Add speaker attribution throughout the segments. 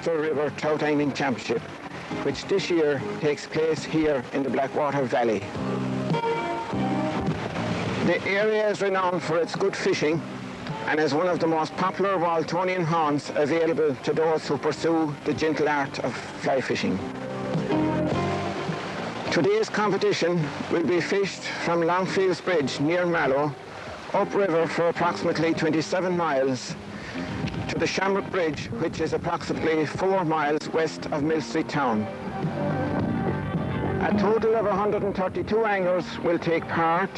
Speaker 1: Munster River Trout Angling Championship, which this year takes place here in the Blackwater Valley. The area is renowned for its good fishing and is one of the most popular Waltonian haunts available to those who pursue the gentle art of fly fishing. Today's competition will be fished from Longfields Bridge near Mallow, upriver for approximately 27 miles, to the Shamrock Bridge, which is approximately 4 miles west of Mill Street town. A total of 132 anglers will take part,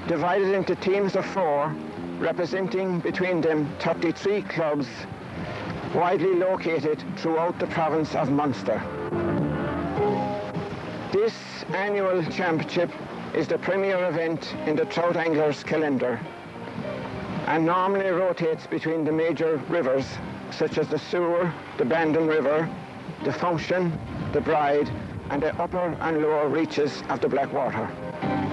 Speaker 1: divided into teams of 4, representing between them 33 clubs, widely located throughout the province of Munster. This annual championship is the premier event in the trout anglers' calendar and normally rotates between the major rivers such as the Suir, the Bandon River, the Function, the Bride, and the upper and lower reaches of the Blackwater.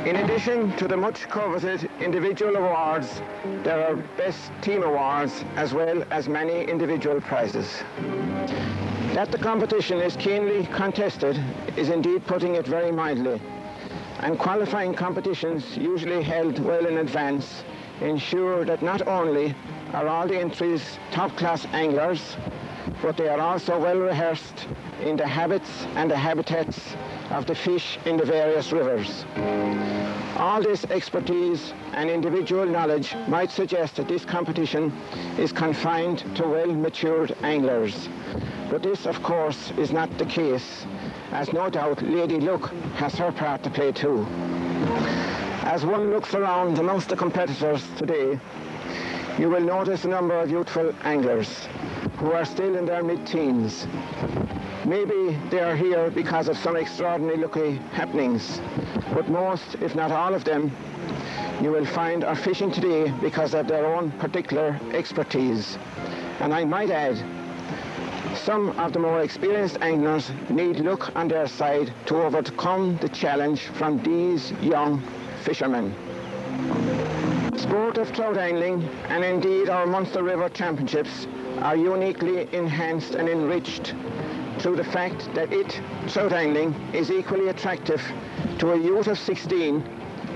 Speaker 1: In addition to the much coveted individual awards, there are best team awards as well as many individual prizes. That the competition is keenly contested is indeed putting it very mildly, and qualifying competitions usually held well in advance ensure that not only are all the entries top-class anglers, but they are also well rehearsed in the habits and the habitats of the fish in the various rivers. All this expertise and individual knowledge might suggest that this competition is confined to well-matured anglers. But this, of course, is not the case, as no doubt Lady Luck has her part to play too. As one looks around amongst the competitors today, you will notice a number of youthful anglers who are still in their mid-teens. Maybe they are here because of some extraordinary lucky happenings, but most, if not all of them, you will find are fishing today because of their own particular expertise. And I might add, some of the more experienced anglers need luck on their side to overcome the challenge from these young fishermen. Sport of trout angling, and indeed our Munster River Championships, are uniquely enhanced and enriched through the fact that trout angling, is equally attractive to a youth of 16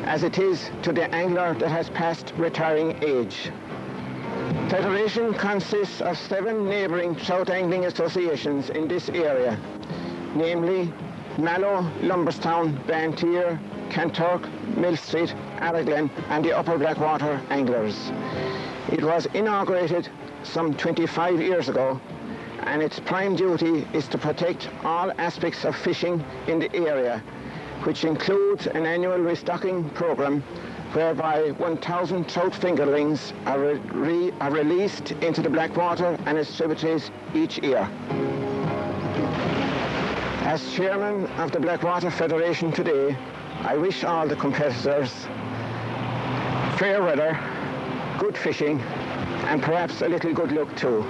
Speaker 1: as it is to the angler that has passed retiring age. Federation consists of 7 neighbouring trout angling associations in this area, namely Mallow, Lumberstown, Bantier, Kanturk, Mill Street, Arraglen and the Upper Blackwater Anglers. It was inaugurated some 25 years ago, and its prime duty is to protect all aspects of fishing in the area, which includes an annual restocking program whereby 1,000 trout fingerlings are released into the Blackwater and its tributaries each year. As chairman of the Blackwater Federation today, I wish all the competitors fair weather, good fishing, and perhaps a little good luck too.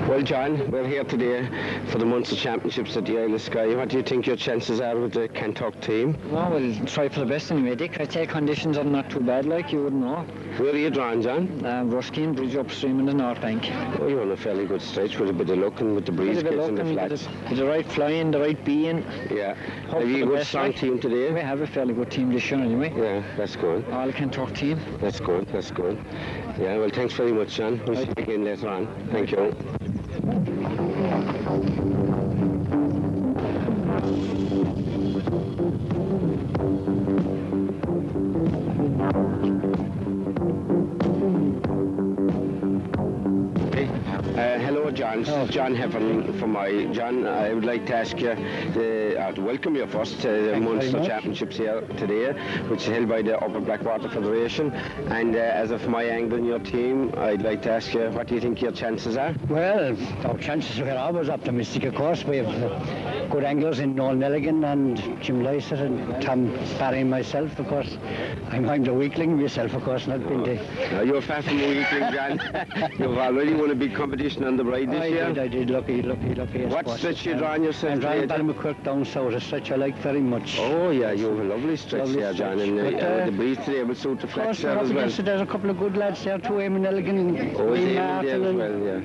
Speaker 2: Well, John, we're here today for the Munster Championships at the Isle of Skye. What do you think your chances are with the Kanturk team?
Speaker 3: No, we'll try for the best anyway, Dick. I tell conditions are not too bad, like you wouldn't know.
Speaker 2: Where are you drawn, John?
Speaker 3: Ruskin Bridge upstream in the North Bank.
Speaker 2: Oh, you're on a fairly good stretch with a bit of luck and with the breeze gets in the flats.
Speaker 3: With the right flying, the right being.
Speaker 2: Yeah. Have you a good strong team today?
Speaker 3: We have a fairly good team this year anyway.
Speaker 2: Yeah, that's good.
Speaker 3: All Kanturk team.
Speaker 2: That's good, that's good. Yeah, well, thanks very much, John. We'll see you again later on. Thank you. Hello, John. This is John Heffernan from John, I would like to ask you to welcome you first to the Munster Championships here today, which is held by the Upper Blackwater Federation. And as of my angle in your team, I'd like to ask you, what do you think your chances are?
Speaker 4: Well, our chances are always optimistic, of course. We have good anglers in Noel Nelligan and Jim Lysett and Tom Barry and myself, of course. I'm the weakling myself, of course, not been
Speaker 2: No, you're far from a weakling, John. You've already won a big competition on the bride this year.
Speaker 4: I did. Lucky.
Speaker 2: What stretch you drawing yourself?
Speaker 4: I'm drawing Ballymaquirk down south, a stretch I like very much.
Speaker 2: Oh, yeah, you have a lovely stretch there, John. And the breeze today will suit the flats there as well.
Speaker 4: There's a couple of good lads there too, Eamon Nelligan,
Speaker 2: Martin
Speaker 4: and
Speaker 2: well,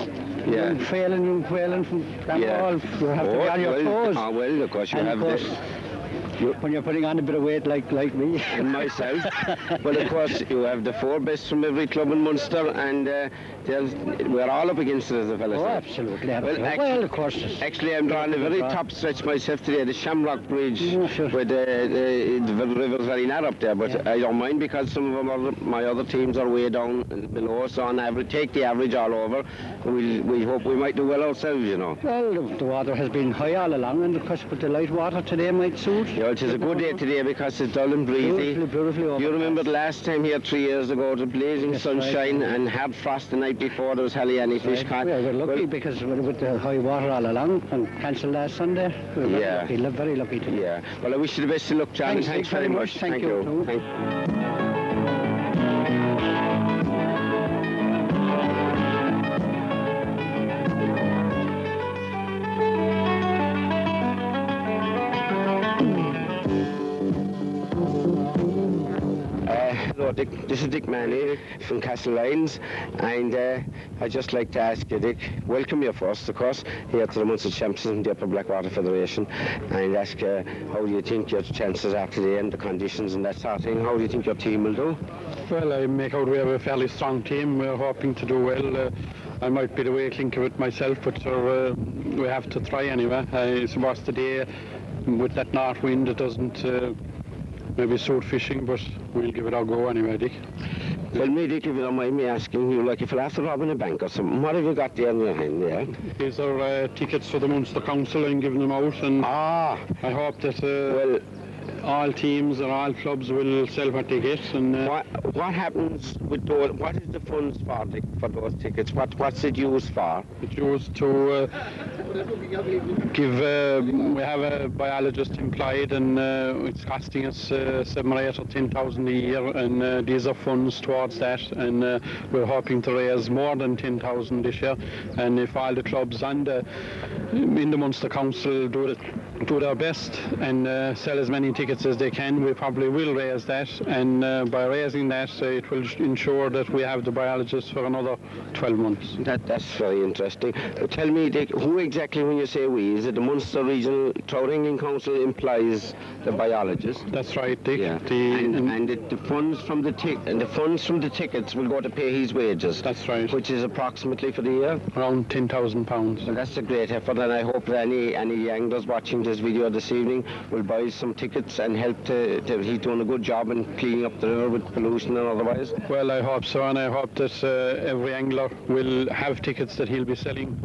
Speaker 2: yeah.
Speaker 4: Phelan from Clanwall. You have to be on your toes.
Speaker 2: Well, of course you have this.
Speaker 4: When you're putting on a bit of weight like me.
Speaker 2: And myself. Well, of course, you have the 4 best from every club in Munster, and we're all up against it, as the fellas say.
Speaker 4: Absolutely.
Speaker 2: Well,
Speaker 4: of course.
Speaker 2: Actually, I'm drawing a very top stretch myself today, the Shamrock Bridge, where the river's very narrow up there, but I don't mind because some of my other teams are way down below, so on average, take the average all over. We hope we might do well ourselves, you know.
Speaker 4: Well, the water has been high all along, and of course, but the light water today might suit.
Speaker 2: Yeah, it is a good day today because it's dull and breezy.
Speaker 4: Beautifully
Speaker 2: you remember the last time here 3 years ago, the blazing sunshine and hard frost the night before, there was hardly any fish caught.
Speaker 4: Yeah, we're lucky because with the high water all along and cancelled last Sunday. We're very lucky today.
Speaker 2: Yeah. Well, I wish you the best of luck, John. Thanks very much.
Speaker 4: Thank you.
Speaker 2: Hello, Dick. This is Dick Manny from Castlelyons, and I'd just like to ask you, Dick, welcome you first, of course, here to the Munster Championships in the Upper Blackwater Federation, and ask you, how do you think your chances are today and the conditions and that sort of thing? How do you think your team will do?
Speaker 5: Well, I make out we have a fairly strong team. We're hoping to do well. I might be the weakling of it myself, but we have to try anyway. I suppose today, with that north wind, it doesn't maybe suit fishing, but we'll give it a go anyway, Dick.
Speaker 2: Well, me, Dick, if you don't mind me asking you, like if you're after robbing a bank or something, what have you got there in your hand there?
Speaker 5: These are tickets for the Munster Council. I'm giving them out, and I hope that all teams or all clubs will sell what they get. And
Speaker 2: what happens with those? What is the funds for, Dick, for those tickets? What's it used for?
Speaker 5: It's used to give. We have a biologist employed, and it's costing us 7 or 8 or 10,000 a year, and these are funds towards that, and we're hoping to raise more than 10,000 this year. And if all the clubs in the Munster Council do their best and sell as many tickets as they can, we probably will raise that, and by raising that, it will ensure that we have the biologists for another 12 months.
Speaker 2: That's very interesting. Tell me, Dick, who exactly, when you say we, is it the Munster Regional Trout Angling Council implies the biologist?
Speaker 5: That's right, Dick.
Speaker 2: Yeah. The funds from the tickets will go to pay his wages.
Speaker 5: That's right.
Speaker 2: Which is approximately for the year?
Speaker 5: Around £10,000.
Speaker 2: Well, that's a great effort, and I hope that any anglers watching this video this evening will buy some tickets and help he's doing a good job in cleaning up the river with pollution and otherwise.
Speaker 5: Well, I hope so, and I hope that every angler will have tickets that he'll be selling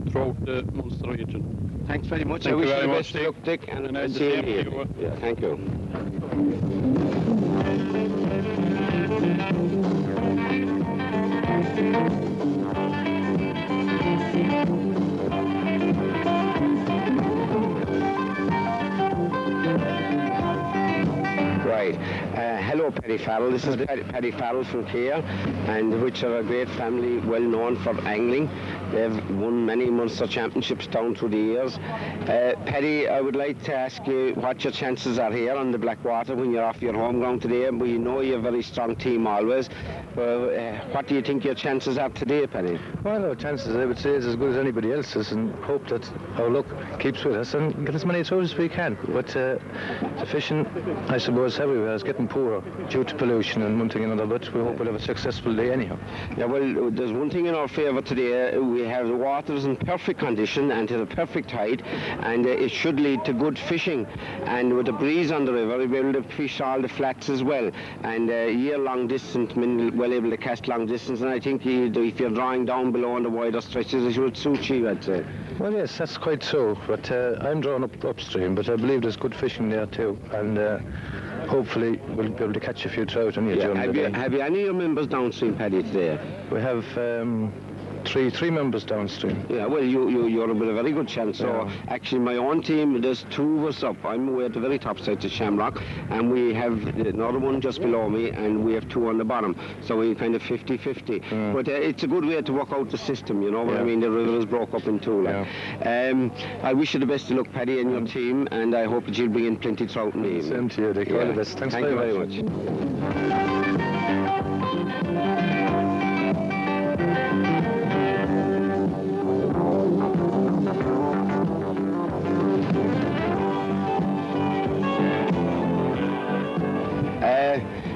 Speaker 5: throughout the Munster region.
Speaker 2: Thanks very much.
Speaker 5: Thank
Speaker 2: I wish
Speaker 5: you
Speaker 2: you the
Speaker 5: very
Speaker 2: best
Speaker 5: much,
Speaker 2: of luck, Dick, and
Speaker 5: nice to
Speaker 2: see
Speaker 5: see
Speaker 2: you.
Speaker 5: you.
Speaker 2: Yeah, thank you. Right. Hello, Paddy Farrell. This is Paddy Farrell from Care, and which are a great family, well known for angling. They've won many Munster Championships down through the years. Paddy, I would like to ask you what your chances are here on the Blackwater when you're off your home ground today. We know you're a very strong team always. What do you think your chances are today, Paddy?
Speaker 6: Well, our chances, I would say, is as good as anybody else's, and hope that our luck keeps with us and get as many trout as we can. But the fishing, I suppose, everywhere is getting poorer due to pollution and one thing and another, but we hope we'll have a successful day anyhow.
Speaker 2: Yeah, well, there's one thing in our favour today. We have the waters in perfect condition and to the perfect height, and it should lead to good fishing. And with the breeze on the river, we'll be able to fish all the flats as well. And year-long distance, well able to cast long distance, and I think if you're drawing down below on the wider stretches, it should suit you, I'd say.
Speaker 6: Well, yes, that's quite so, but I'm drawn upstream, but I believe there's good fishing there too, and hopefully we'll be able to catch a few trout on you during the day.
Speaker 2: Have you any of your members downstream, Paddy, today?
Speaker 6: We have three members downstream.
Speaker 2: Yeah, well, you're with a very good chance. So
Speaker 6: Yeah.
Speaker 2: actually, my own team, there's two of us up. I'm away at the very top side to Shamrock, and we have another one just below me, and we have two on the bottom. So we kind of 50-50. But it's a good way to work out the system, you know what I mean? The river is broke up in two. Like. I wish you the best of luck, Paddy, and your team, and I hope that you'll bring in plenty trout in the evening.
Speaker 6: Same to you, Dick. All the best. Thanks
Speaker 2: Thank you very much.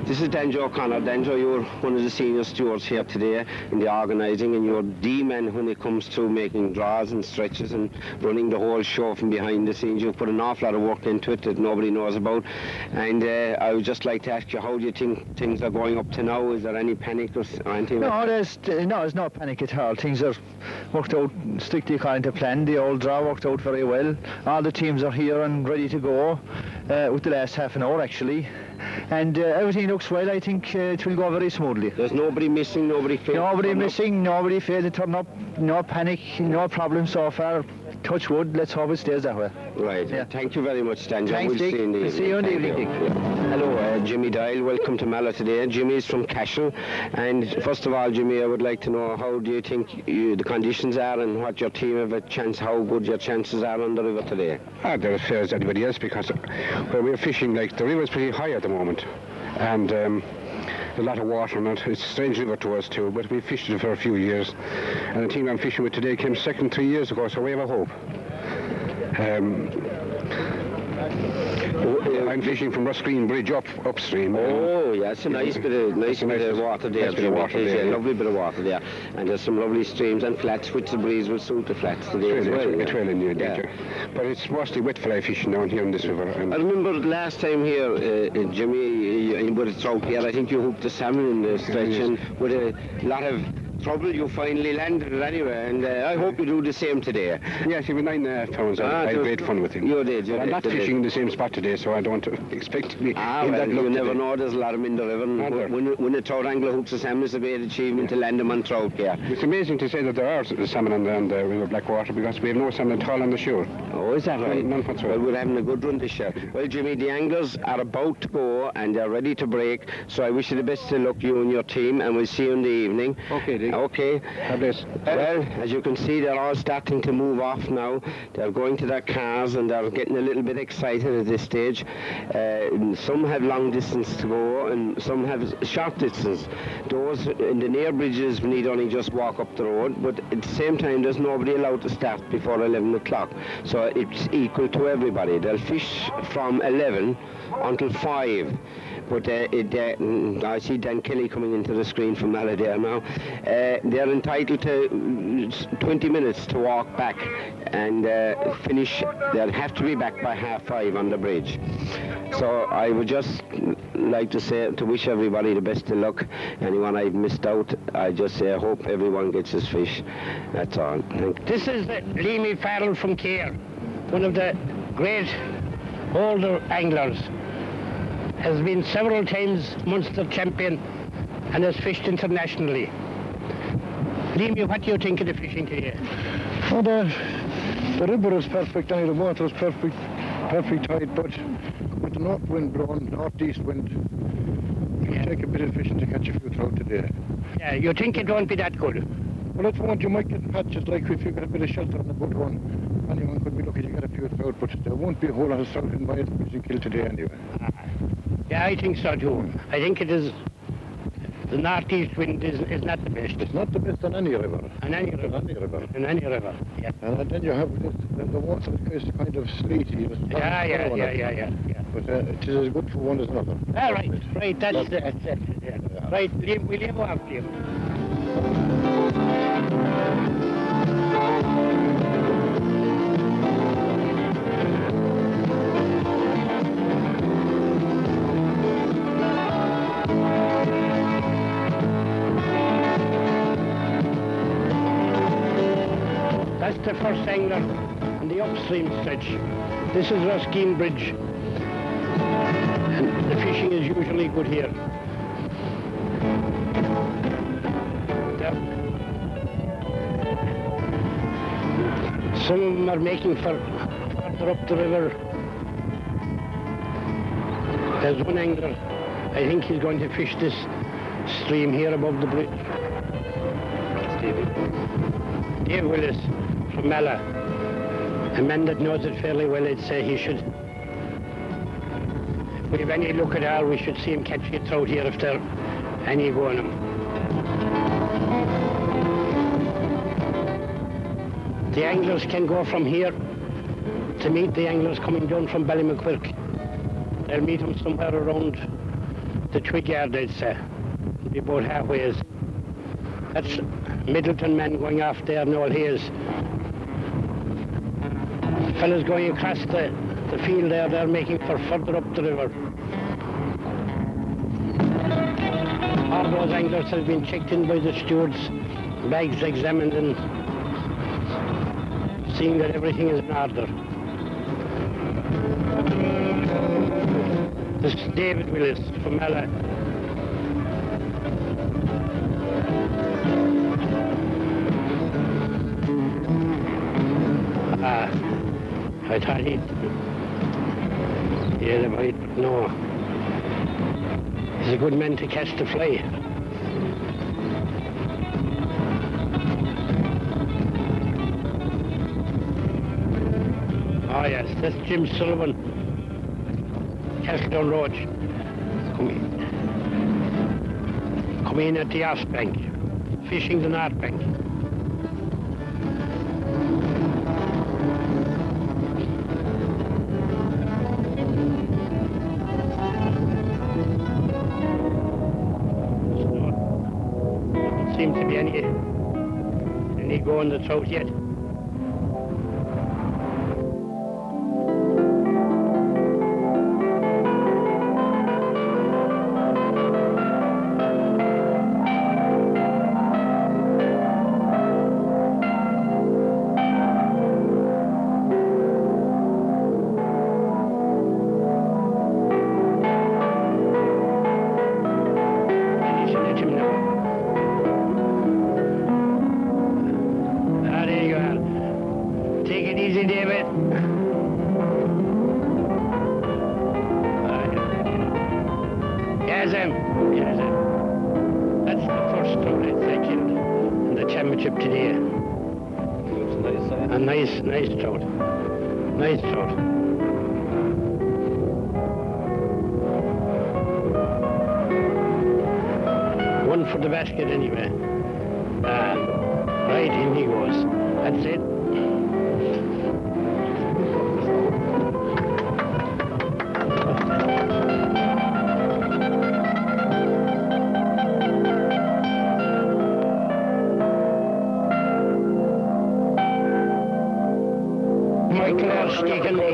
Speaker 2: This is Danjo O'Connor. Danjo, you're one of the senior stewards here today in the organising, and you're the man when it comes to making draws and stretches and running the whole show from behind the scenes. You've put an awful lot of work into it that nobody knows about, and I would just like to ask you, how do you think things are going up to now? Is there any panic or anything?
Speaker 7: No, there's no panic at all. Things are worked out strictly according to plan. The old draw worked out very well. All the teams are here and ready to go with the last half an hour actually. And everything looks well. I think it will go very smoothly.
Speaker 2: There's nobody missing, nobody failed.
Speaker 7: Nobody missing, nobody failed to turn up. No panic, no problem so far. Touch wood. Let's hope it stays that way.
Speaker 2: Right.
Speaker 7: Yeah.
Speaker 2: Thank you very much, Danjo.
Speaker 7: Thanks,
Speaker 2: We'll
Speaker 7: Dick.
Speaker 2: see you in the evening.
Speaker 7: See you in the
Speaker 2: Thank
Speaker 7: evening,
Speaker 2: you.
Speaker 7: Dick.
Speaker 2: Hello, Jimmy Dial. Welcome to Mallow today. Jimmy's from Cashel. And first of all, Jimmy, I would like to know, how do you think the conditions are, and what your team have a chance, how good your chances are on the river today?
Speaker 8: They're as fair as anybody else, because where we're fishing, like, the river's pretty high at the moment, and a lot of water in it. It's a strange river to us too, but we've fished it for a few years, and the team I'm fishing with today came second 3 years ago, so we have a hope. I'm fishing from Green Bridge upstream.
Speaker 2: Oh, yeah, it's a nice bit of water there.
Speaker 8: Nice bit of water there,
Speaker 2: a lovely bit of water there. And there's some lovely streams and flats, which the breeze will suit the flats today as well.
Speaker 8: It's well in here, but it's mostly wet fly fishing down here in this river.
Speaker 2: I remember last time here, Jimmy, with a trout here, I think you hooked a salmon in the stretch, and with a lot of trouble you finally landed it anyway, and I hope you do the same today.
Speaker 8: Yes, he was 9.5 pounds. I had great fun with him.
Speaker 2: You did.
Speaker 8: I'm not fishing in the same spot today, so I don't expect to be in that
Speaker 2: you
Speaker 8: look
Speaker 2: never
Speaker 8: today.
Speaker 2: know, there's a lot of them in the river. When a trout angler hooks a salmon, it's a great achievement to land them on trout here.
Speaker 8: It's amazing to say that there are salmon on the River Blackwater, because we have no salmon at all on the shore.
Speaker 2: Oh, is that right?
Speaker 8: None whatsoever.
Speaker 2: Well, we're having a good run this year. Well, Jimmy, the anglers are about to go, and they're ready to break, so I wish you the best of luck, you and your team, and we'll see you in the evening.
Speaker 8: Okay, Dick.
Speaker 2: Okay. Well, as you can see, they're all starting to move off now. They're going to their cars, and they're getting a little bit excited at this stage. Some have long distance to go, and some have short distance. Those in the near bridges need only just walk up the road, but at the same time, there's nobody allowed to start before 11 o'clock. So it's equal to everybody. They'll fish from 11 until 5. But I see Dan Kelly coming into the screen from Mallow there now. They're entitled to 20 minutes to walk back and finish. They'll have to be back by 5:30 on the bridge. So I would just like to say, to wish everybody the best of luck. Anyone I've missed out, I just say I hope everyone gets his fish. That's all. Thank you.
Speaker 9: This is Leamy Farrell from Keir, one of the great older anglers. Has been several times Munster champion and has fished internationally. Leamy, what do you think of the fishing today?
Speaker 7: Oh, the river is perfect, and the water is perfect tide, but with the north wind blowing, northeast wind, it will take a bit of fishing to catch a few trout today.
Speaker 9: Yeah, you think it won't be that good?
Speaker 7: Well, that's one. You might get patches, like if you get a bit of shelter on the good one, anyone could be lucky to get a few trout, but there won't be a whole lot of trout in my fishing kill today anyway.
Speaker 9: Yeah, I think so too. I think it is, the northeast wind is not the best.
Speaker 7: It's not the best on any river.
Speaker 9: On any river.
Speaker 7: On any river.
Speaker 9: On any river, yeah.
Speaker 7: And then you have this, the water is kind of sleety.
Speaker 9: Yeah.
Speaker 7: But it is as good for one as another.
Speaker 9: All right, that's it. Yeah. Right, we'll leave after you. That's the first angler on the upstream stretch. This is Green Bridge. And the fishing is usually good here. Some of them are making for further up the river. There's one angler, I think he's going to fish this stream here above the bridge. Dave Willis from Mala. A man that knows it fairly well, I'd say he should. If we have any look at all, we should see him catching a trout here if there are any go on him. The anglers can go from here to meet the anglers coming down from Ballymaquirk. They'll meet them somewhere around the Twig Yard, I'd say. It'll be about halfway. That's Middleton men going off there, Noel Hayes. Fellas going across the field there, they're making for further up the river. All those anglers have been checked in by the stewards, bags examined and seeing that everything is in order. This is David Willis from Mala. I thought he'd... Yeah, they might, but no. He's a good man to catch the fly. Oh yes, that's Jim Sullivan, Castledown Road. Come in at the Arse Bank, fishing the North Bank. Doesn't seem to be any go on the trout yet. That's the first trout I killed in the championship today. A nice trout. Nice trout. One for the basket anyway. Right, in he goes. That's it.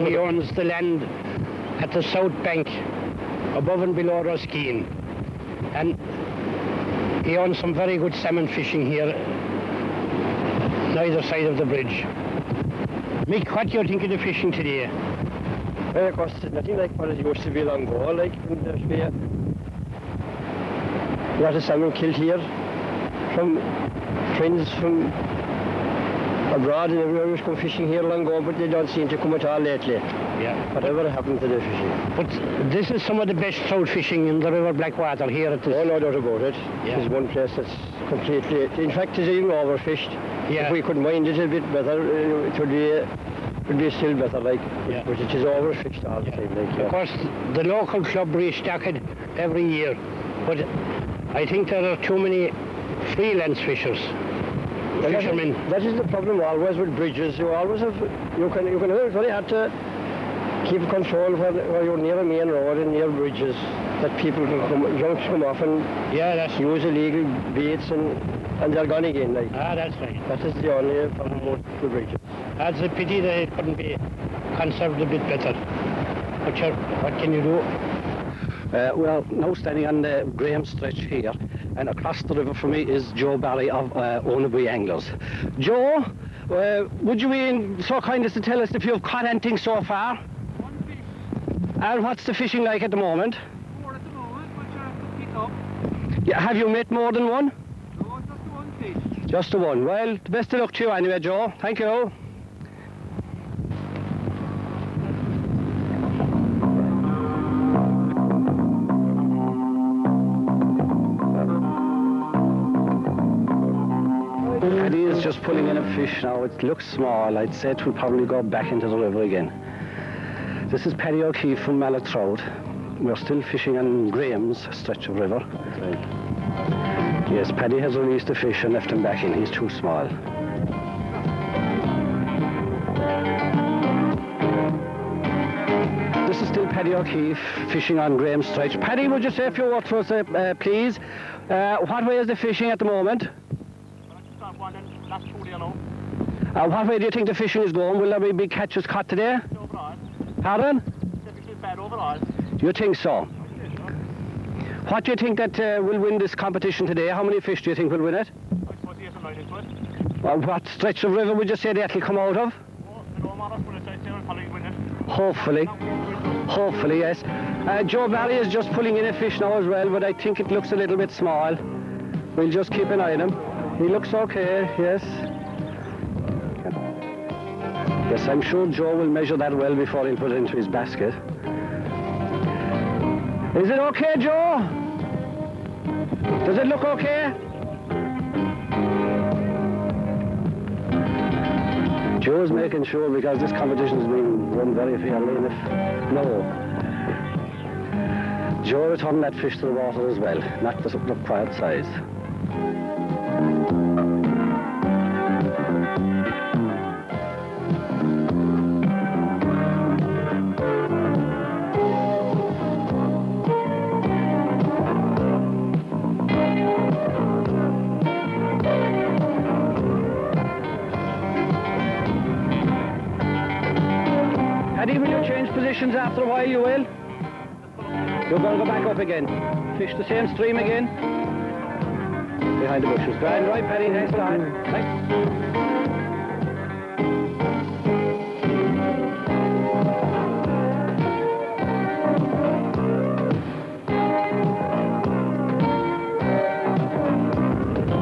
Speaker 9: He owns the land at the south bank, above and below Roskeen. And he owns some very good salmon fishing here, on either side of the bridge. Mick, what do you think of the fishing today?
Speaker 10: Well, of course, it's nothing like what it used to be long ago. Like, there's been a lot of salmon killed here from friends from abroad and everywhere was come fishing here long ago, but they don't seem to come at all lately.
Speaker 9: Yeah.
Speaker 10: Whatever happened to the fishing?
Speaker 9: But this is some of the best trout fishing in the River Blackwater here at this.
Speaker 10: Oh, no doubt about it.
Speaker 9: Yeah.
Speaker 10: There's one place that's completely, in fact, it's even overfished.
Speaker 9: Yeah.
Speaker 10: If we could mind it a bit better, it would be still better, like.
Speaker 9: Yeah.
Speaker 10: But it is overfished all the time, like.
Speaker 9: Of course, the local club restock it every year, but I think there are too many freelance fishers. Fishermen.
Speaker 10: That is the problem always with bridges. You always have, you can it's very hard to keep control where you're near a main road and near bridges, that people can come off and use illegal baits and they're gone again. Like.
Speaker 9: That's right.
Speaker 10: That is the only problem with the bridges.
Speaker 9: That's a pity that it couldn't be conserved a bit better. But sure, what can you do?
Speaker 11: Well, now standing on the Graham stretch here, and across the river from me is Joe Barry of Onaby Anglers. Joe, would you be so kind as to tell us if you've caught anything so far?
Speaker 12: One fish.
Speaker 11: And what's the fishing like at the moment?
Speaker 12: 4 at the moment, but you have to pick up.
Speaker 11: Yeah, have you met more than one?
Speaker 12: No, just the one fish.
Speaker 11: Just the one. Well, the best of luck to you anyway, Joe. Thank you. Paddy is just pulling in a fish now. It looks small. I'd say it will probably go back into the river again. This is Paddy O'Keefe from Trout. We're still fishing on Graham's stretch of river. Yes, Paddy has released the fish and left him back in. He's too small. This is still Paddy O'Keefe fishing on Graham's stretch. Paddy, would you say a few words for us, please? What way is the fishing at the moment? What way do you think the fishing is going? Will there be big catches caught today? Pardon? Do you think so? What do you think that will win this competition today? How many fish do you think will win it? What stretch of river would you say that'll come out of? Hopefully. Hopefully, yes. Joe Barry is just pulling in a fish now as well, but I think it looks a little bit small. We'll just keep an eye on him. He looks okay, yes. Yes, I'm sure Joe will measure that well before he'll put it into his basket. Is it okay, Joe? Does it look okay? Joe's making sure because this competition is being run very fairly, and if no, Joe returned that fish to the water as well, not the required size. After a while you will. You're going to go back up again. Fish the same stream again. Behind the bushes. Grand, right, Paddy? Thanks a lot.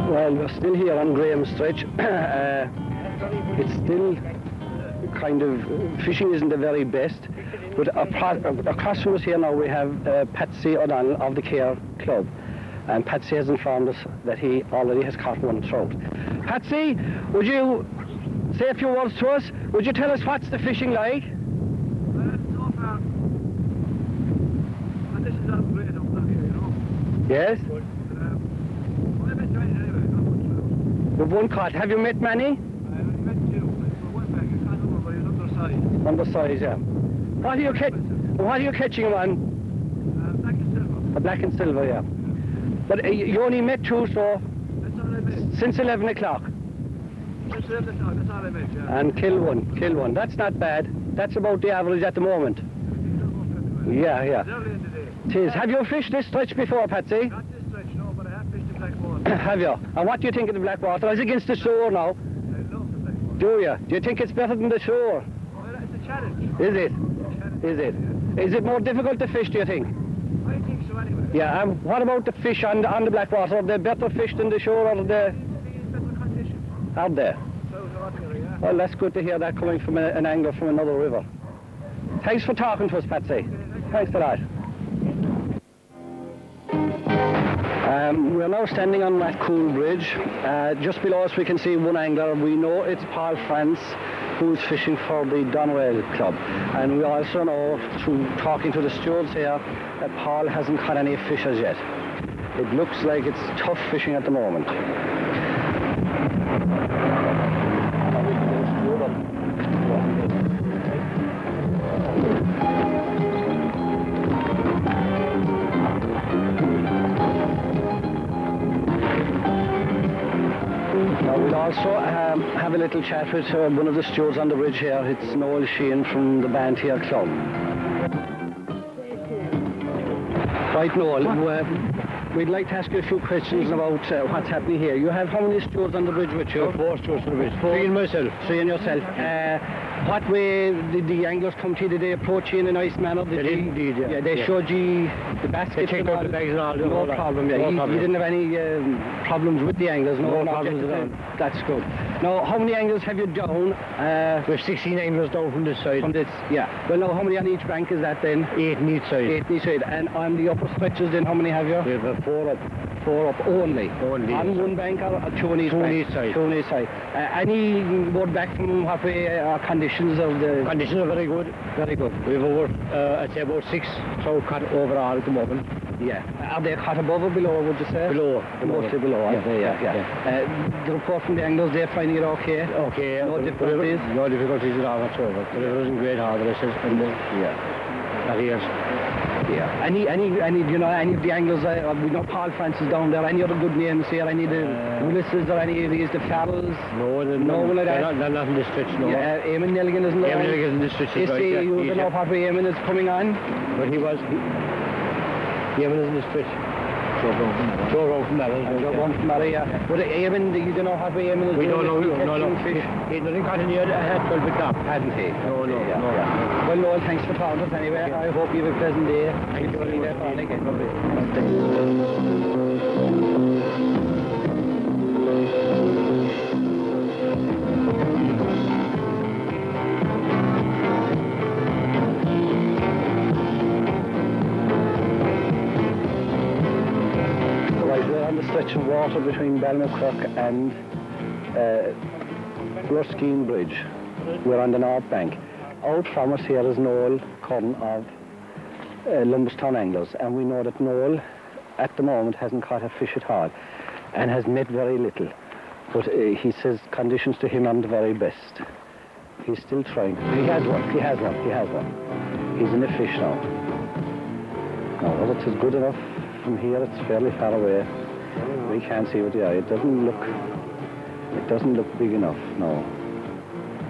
Speaker 11: Well, we're still here on Graham's stretch. It's still kind of, fishing isn't the very best. But across from us here now we have Patsy O'Donnell of the Care Club. And Patsy has informed us that he already has caught one trout. Patsy, would you say a few words to us? Would you tell us what's the fishing like?
Speaker 12: So far, and this is not great up there, you know.
Speaker 11: Yes?
Speaker 12: But, I've been trying anyway,
Speaker 11: You've one caught. Have you met many?
Speaker 12: I've met two, but one back, I can't remember, but he's undersized.
Speaker 11: Undersized, yeah. What are you catching them on?
Speaker 12: Black and silver.
Speaker 11: A black and silver, yeah. But you only met two, so
Speaker 12: That's all I met.
Speaker 11: since 11 o'clock.
Speaker 12: Since 11 o'clock, that's all I met, yeah.
Speaker 11: And kill one. That's not bad. That's about the average at the moment. Yeah.
Speaker 12: It's early in the day.
Speaker 11: It is. Have you fished this stretch before, Patsy?
Speaker 12: Not this stretch, no, but I have fished the black water.
Speaker 11: Have you? And what do you think of the black water? As against the shore now?
Speaker 12: I love the black water.
Speaker 11: Do you? Do you think it's better than the shore?
Speaker 12: Well, it's a challenge.
Speaker 11: Is it? Is it? Is it more difficult to fish, do you think?
Speaker 12: I think so anyway.
Speaker 11: Yeah, and what about the fish on the black water? Are they better fish than the shore, or are they? Are they? Well, that's good to hear that coming from an angler from another river. Thanks for talking to us, Patsy. Thanks a lot. We're now standing on that cool bridge. Just below us we can see one angler. We know it's Paul France, who's fishing for the Donwell Club. And we also know, through talking to the stewards here, that Paul hasn't caught any fish as yet. It looks like it's tough fishing at the moment. We'll also have a little chat with one of the stewards on the bridge here. It's Noel Sheehan from the Band Here Club. Right, Noel, we'd like to ask you a few questions about what's happening here. You have how many stewards on the bridge with you?
Speaker 10: 4 stewards on the bridge.
Speaker 11: 3 and myself. 3 and yourself. What way did the anglers come to you? Did they approach you in a nice manner?
Speaker 10: Indeed, yeah.
Speaker 11: Yeah, they showed you the basket.
Speaker 10: They checked out the bags and all.
Speaker 11: No problem, yeah.
Speaker 10: No
Speaker 11: You
Speaker 10: problem.
Speaker 11: didn't have any problems with the anglers?
Speaker 10: No problems at all.
Speaker 11: That's good. Now, how many anglers have you down?
Speaker 10: We have 16 anglers down from this side.
Speaker 11: From this, yeah. Well, now, how many on each bank is that then?
Speaker 10: 8 on each side.
Speaker 11: 8 on each side. And on the upper stretches then, how many have you?
Speaker 10: We have 4 up.
Speaker 11: 4 up only. On one bank or two on each bank? Two on each side. Any word back from what way conditions of the...
Speaker 10: Conditions are very good.
Speaker 11: Very good.
Speaker 10: We've over, I'd say about 6 trout caught overall at the moment.
Speaker 11: Yeah. Are they caught above or below, would you say?
Speaker 10: Below.
Speaker 11: Mostly below, yeah. The report from the anglers, they're finding it okay?
Speaker 10: Okay.
Speaker 11: No difficulties?
Speaker 10: No difficulties at all whatsoever. The river isn't great hard, this is. That is.
Speaker 11: Yeah. Any, you know, any of the anglers, we know Paul Francis down there, any other good names here, any of the Willises or any of these, the Farrells?
Speaker 10: No one like that. They're not in this stretch, no.
Speaker 11: Yeah, Eamon Nelligan isn't there?
Speaker 10: Eamon Nelligan in this stretch,
Speaker 11: right. You don't know what way Eamon is coming on?
Speaker 10: But Eamon is in this stretch. Joe Rowe from that.
Speaker 11: Yeah. But Eamon, you don't know what way Eamon is?
Speaker 10: We don't know. No.
Speaker 11: Fish.
Speaker 10: He didn't cut in here, had 12 bit up, hadn't he? No.
Speaker 11: Well, Noel, thanks for talking to us anyway. I hope you have a pleasant day.
Speaker 10: Thank you.
Speaker 11: We're on the stretch of water between Balmacrook and Ruskeen Bridge. We're on the north bank. Out from us here is Noel Curran of Lumberstown Anglers, and we know that Noel at the moment hasn't caught a fish at all and has met very little, but he says conditions to him aren't the very best. He's still trying. He has one. He's in the fish now. Now, whether it's good enough from here, it's fairly far away. We can't see with the eye. It doesn't look big enough, no.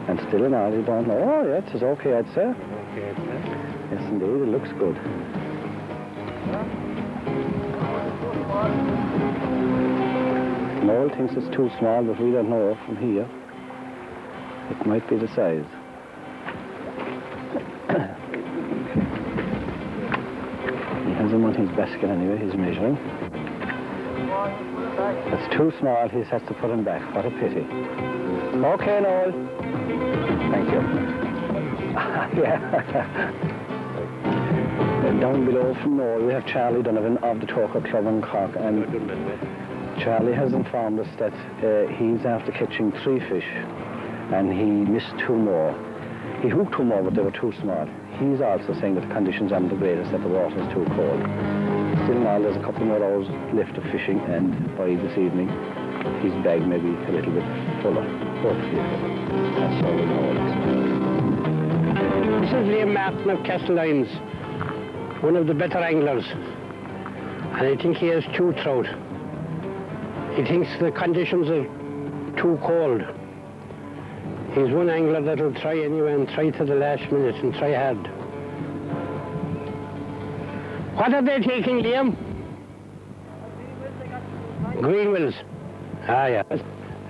Speaker 11: And still in all, you don't know. Oh, yeah, it's okay, I'd say. Yes, indeed, it looks good. Noel thinks it's too small, but we don't know from here. It might be the size. He has him on his basket anyway, he's measuring. It's too small, he has to put him back. What a pity. Okay, Noel. Thank you. Down below from Noel, we have Charlie Donovan of the Toker Club in Cork, and Charlie has informed us that he's after catching 3 fish, and he missed 2 more. He hooked 2 more, but they were too small. He's also saying that the conditions aren't the greatest, that the water is too cold. Still now, there's a couple more hours left of fishing, and by this evening, his bag may be a little bit fuller. Hopefully, that's all we know.
Speaker 9: This is Liam Martin of Castlelines, one of the better anglers, and I think he has 2 trout. He thinks the conditions are too cold. He's one angler that will try anyway and try to the last minute and try hard. What are they taking, Liam? Greenwills. Ah, yeah.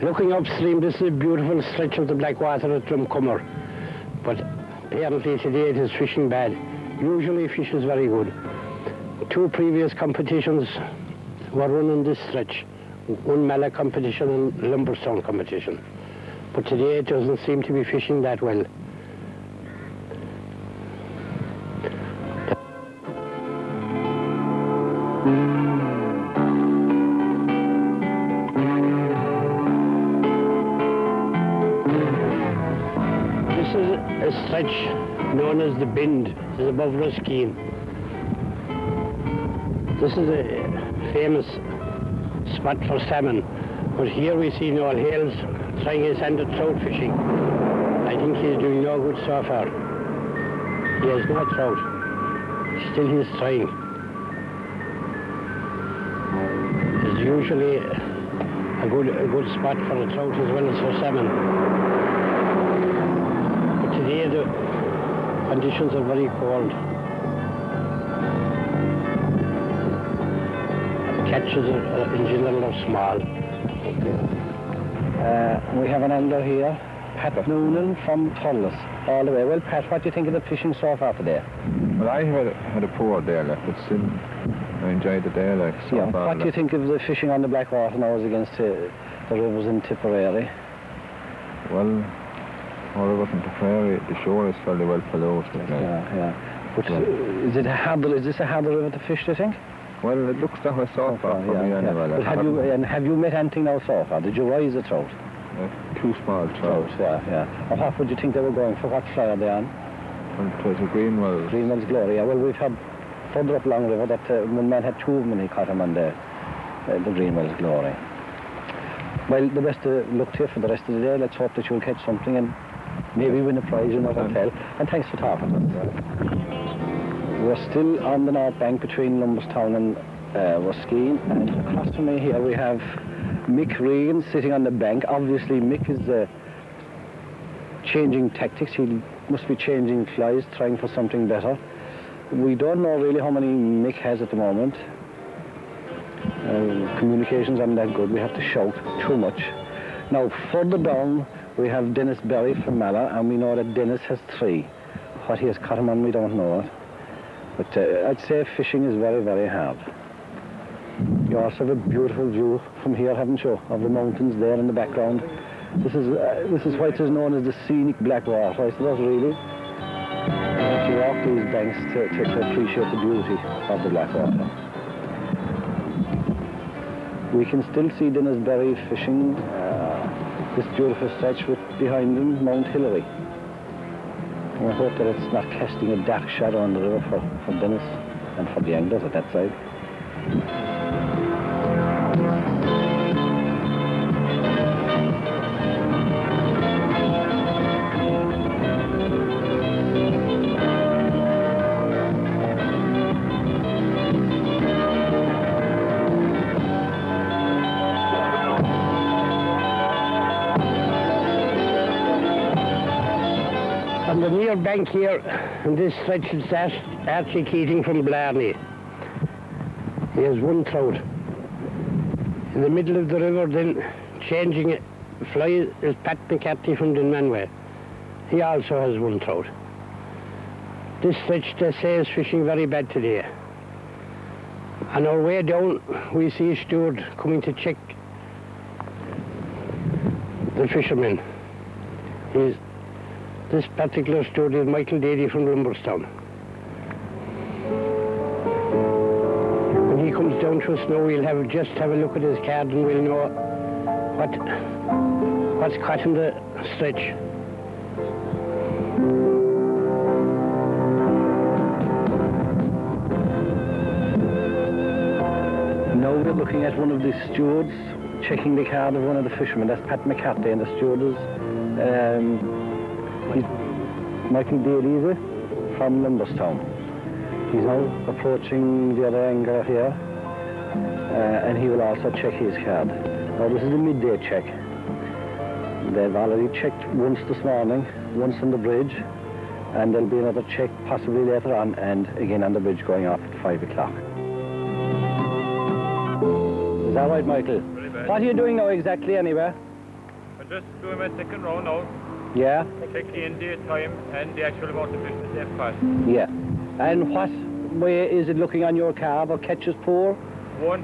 Speaker 9: Looking upstream, this is a beautiful stretch of the Blackwater at Drumcummer. But apparently today it is fishing bad. Usually fish is very good. 2 previous competitions were run on this stretch. One Mallet competition and Lumberstone competition. But today it doesn't seem to be fishing that well. This is a stretch known as the Bend. This is above Ruskeen. This is a famous spot for salmon. But here we see Noel Hales trying his hand at trout fishing. I think he's doing no good so far. He has no trout. Still he's trying. It's usually a good spot for a trout as well as for salmon. But today the conditions are very cold. Catches in general are small.
Speaker 11: We have an angler here, Pat Noonan from Tullis, all the way. Well, Pat, what do you think of the fishing so far today?
Speaker 13: Well, I had a poor day, but still I enjoyed the day, so far.
Speaker 11: What do you think of the fishing on the Blackwater now as against the rivers in Tipperary?
Speaker 13: Well, all rivers in Tipperary, the shore is fairly well polluted.
Speaker 11: Yeah. But is this a harder river to fish, do you think?
Speaker 13: Well, it looks that way so far for me anyway.
Speaker 11: But have you met anything now so far? Did you rise a trout?
Speaker 13: Two small trouts.
Speaker 11: Yeah. And what would you think they were going for? What fly are they on?
Speaker 13: Well, it was a Greenwell's.
Speaker 11: Greenwell's Glory. Yeah, well, we've had further up Long River that one man had 2 of them and he caught them on the Greenwell's Glory. Well, the best of luck to you for the rest of the day. Let's hope that you'll catch something and maybe win a prize in our hotel. And thanks for talking to us. We're still on the north bank between Lumberstown and Ruskeen, and across from me here we have Mick Regan sitting on the bank. Obviously Mick is changing tactics. He must be changing flies, trying for something better. We don't know really how many Mick has at the moment. Communications aren't that good. We have to shout too much. Now further down we have Dennis Berry from Mala, and we know that Dennis has 3. What he has caught him on, we don't know it. But I'd say fishing is very, very hard. You also have a beautiful view from here, haven't you, of the mountains there in the background. This is what is known as the scenic Blackwater, I suppose, really. You have to walk these banks to appreciate the beauty of the Blackwater. We can still see Dennis Berry fishing this beautiful stretch with behind him Mount Hillary. And I hope that it's not casting a dark shadow on the river for Dennis and for the anglers at that side.
Speaker 9: On the near bank here, in this stretch, it's Archie Keating from Blarney. He has 1 trout. In the middle of the river, then changing it, fly is Pat McCarthy from Dunmanway. He also has 1 trout. This stretch, they say, is fishing very bad today. On our way down, we see a steward coming to check the fishermen. This particular steward is Michael Dady from Lumberstown. When he comes down to us now, we'll just have a look at his card and we'll know what's caught in the stretch.
Speaker 11: Now we're looking at one of the stewards checking the card of one of the fishermen. That's Pat McCarthy, and the steward is Michael Dady from Lumberstown. He's now approaching the other angler here, and he will also check his card. Now this is a midday check. They've already checked once this morning, once on the bridge, and there'll be another check possibly later on, and again on the bridge going off at 5 o'clock. Is that right, Michael? What are you doing now exactly anyway?
Speaker 14: I'm just doing my second round now.
Speaker 11: Yeah?
Speaker 14: Checking in the time and the actual amount of fish that they've caught.
Speaker 11: Yeah. And what way is it looking on your card, or catches poor?
Speaker 14: 1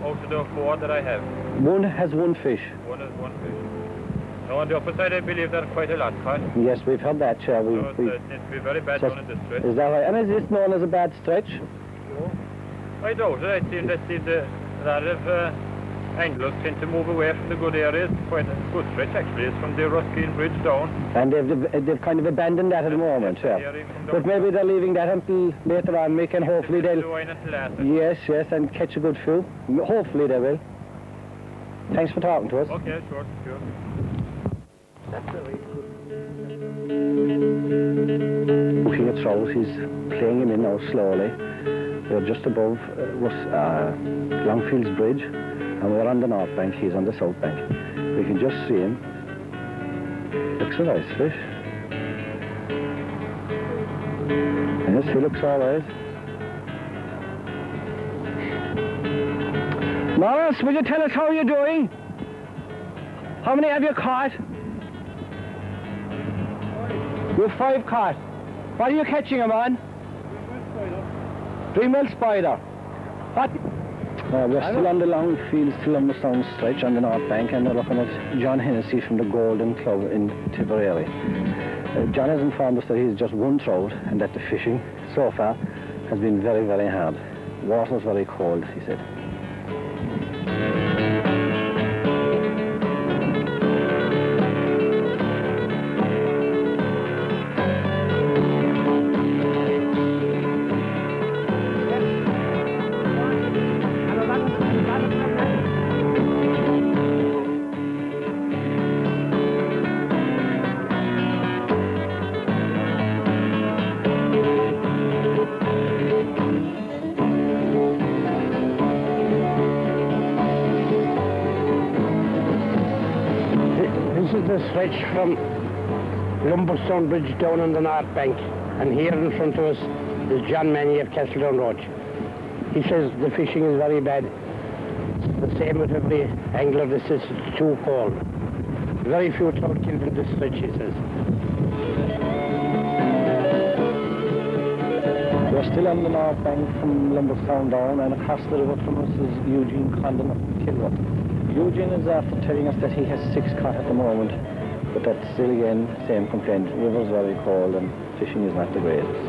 Speaker 14: out of the 4 that I have.
Speaker 11: 1 has 1 fish.
Speaker 14: 1 has 1 fish. Now on the upper side, I believe there are quite a lot caught.
Speaker 11: Yes, we've heard that, yeah.
Speaker 14: So it's be very bad down in this stretch.
Speaker 11: Is that right? And is this known as a bad stretch?
Speaker 14: No. I doubt it. I seem the lot of anglers tend to move away from the good areas. Quite a good stretch actually. It's from the Ruskeen Bridge down.
Speaker 11: And they've kind of abandoned that at the moment, yeah. But maybe they're leaving that until later on, Mick, and hopefully they'll... Yes, and catch a good few. Hopefully they will. Thanks for talking to us.
Speaker 14: Okay, sure.
Speaker 11: Looking at Trout, he's playing him in now slowly. We're just above Longfields Bridge, and we're on the north bank, he's on the south bank. We can just see him. Looks a nice fish. Yes, he looks all right. Morris, will you tell us how you're doing? How many have you caught? You've 5 caught. What are you catching them on? Greenwell Spider. What? We're still on the Longfields to Lumberstown stretch on the north bank, and we're looking at John Hennessy from the Golden Club in Tipperary. John has informed us that he's just 1 trout, and that the fishing so far has been very, very hard. water's very cold, he said.
Speaker 9: The stretch from Lumberstone Bridge down on the North Bank, and here in front of us is John Manny of Castledown Road. He says the fishing is very bad. The same with every angler, this is too cold. Very few trout killed in this stretch, he says.
Speaker 11: We're still on the North Bank from Lumberstone down, and across the river from us is Eugene Condon of Kilworth. Eugene is after telling us that he has 6 caught at the moment, but that's still again same complaint. The river's very cold and fishing is not the greatest.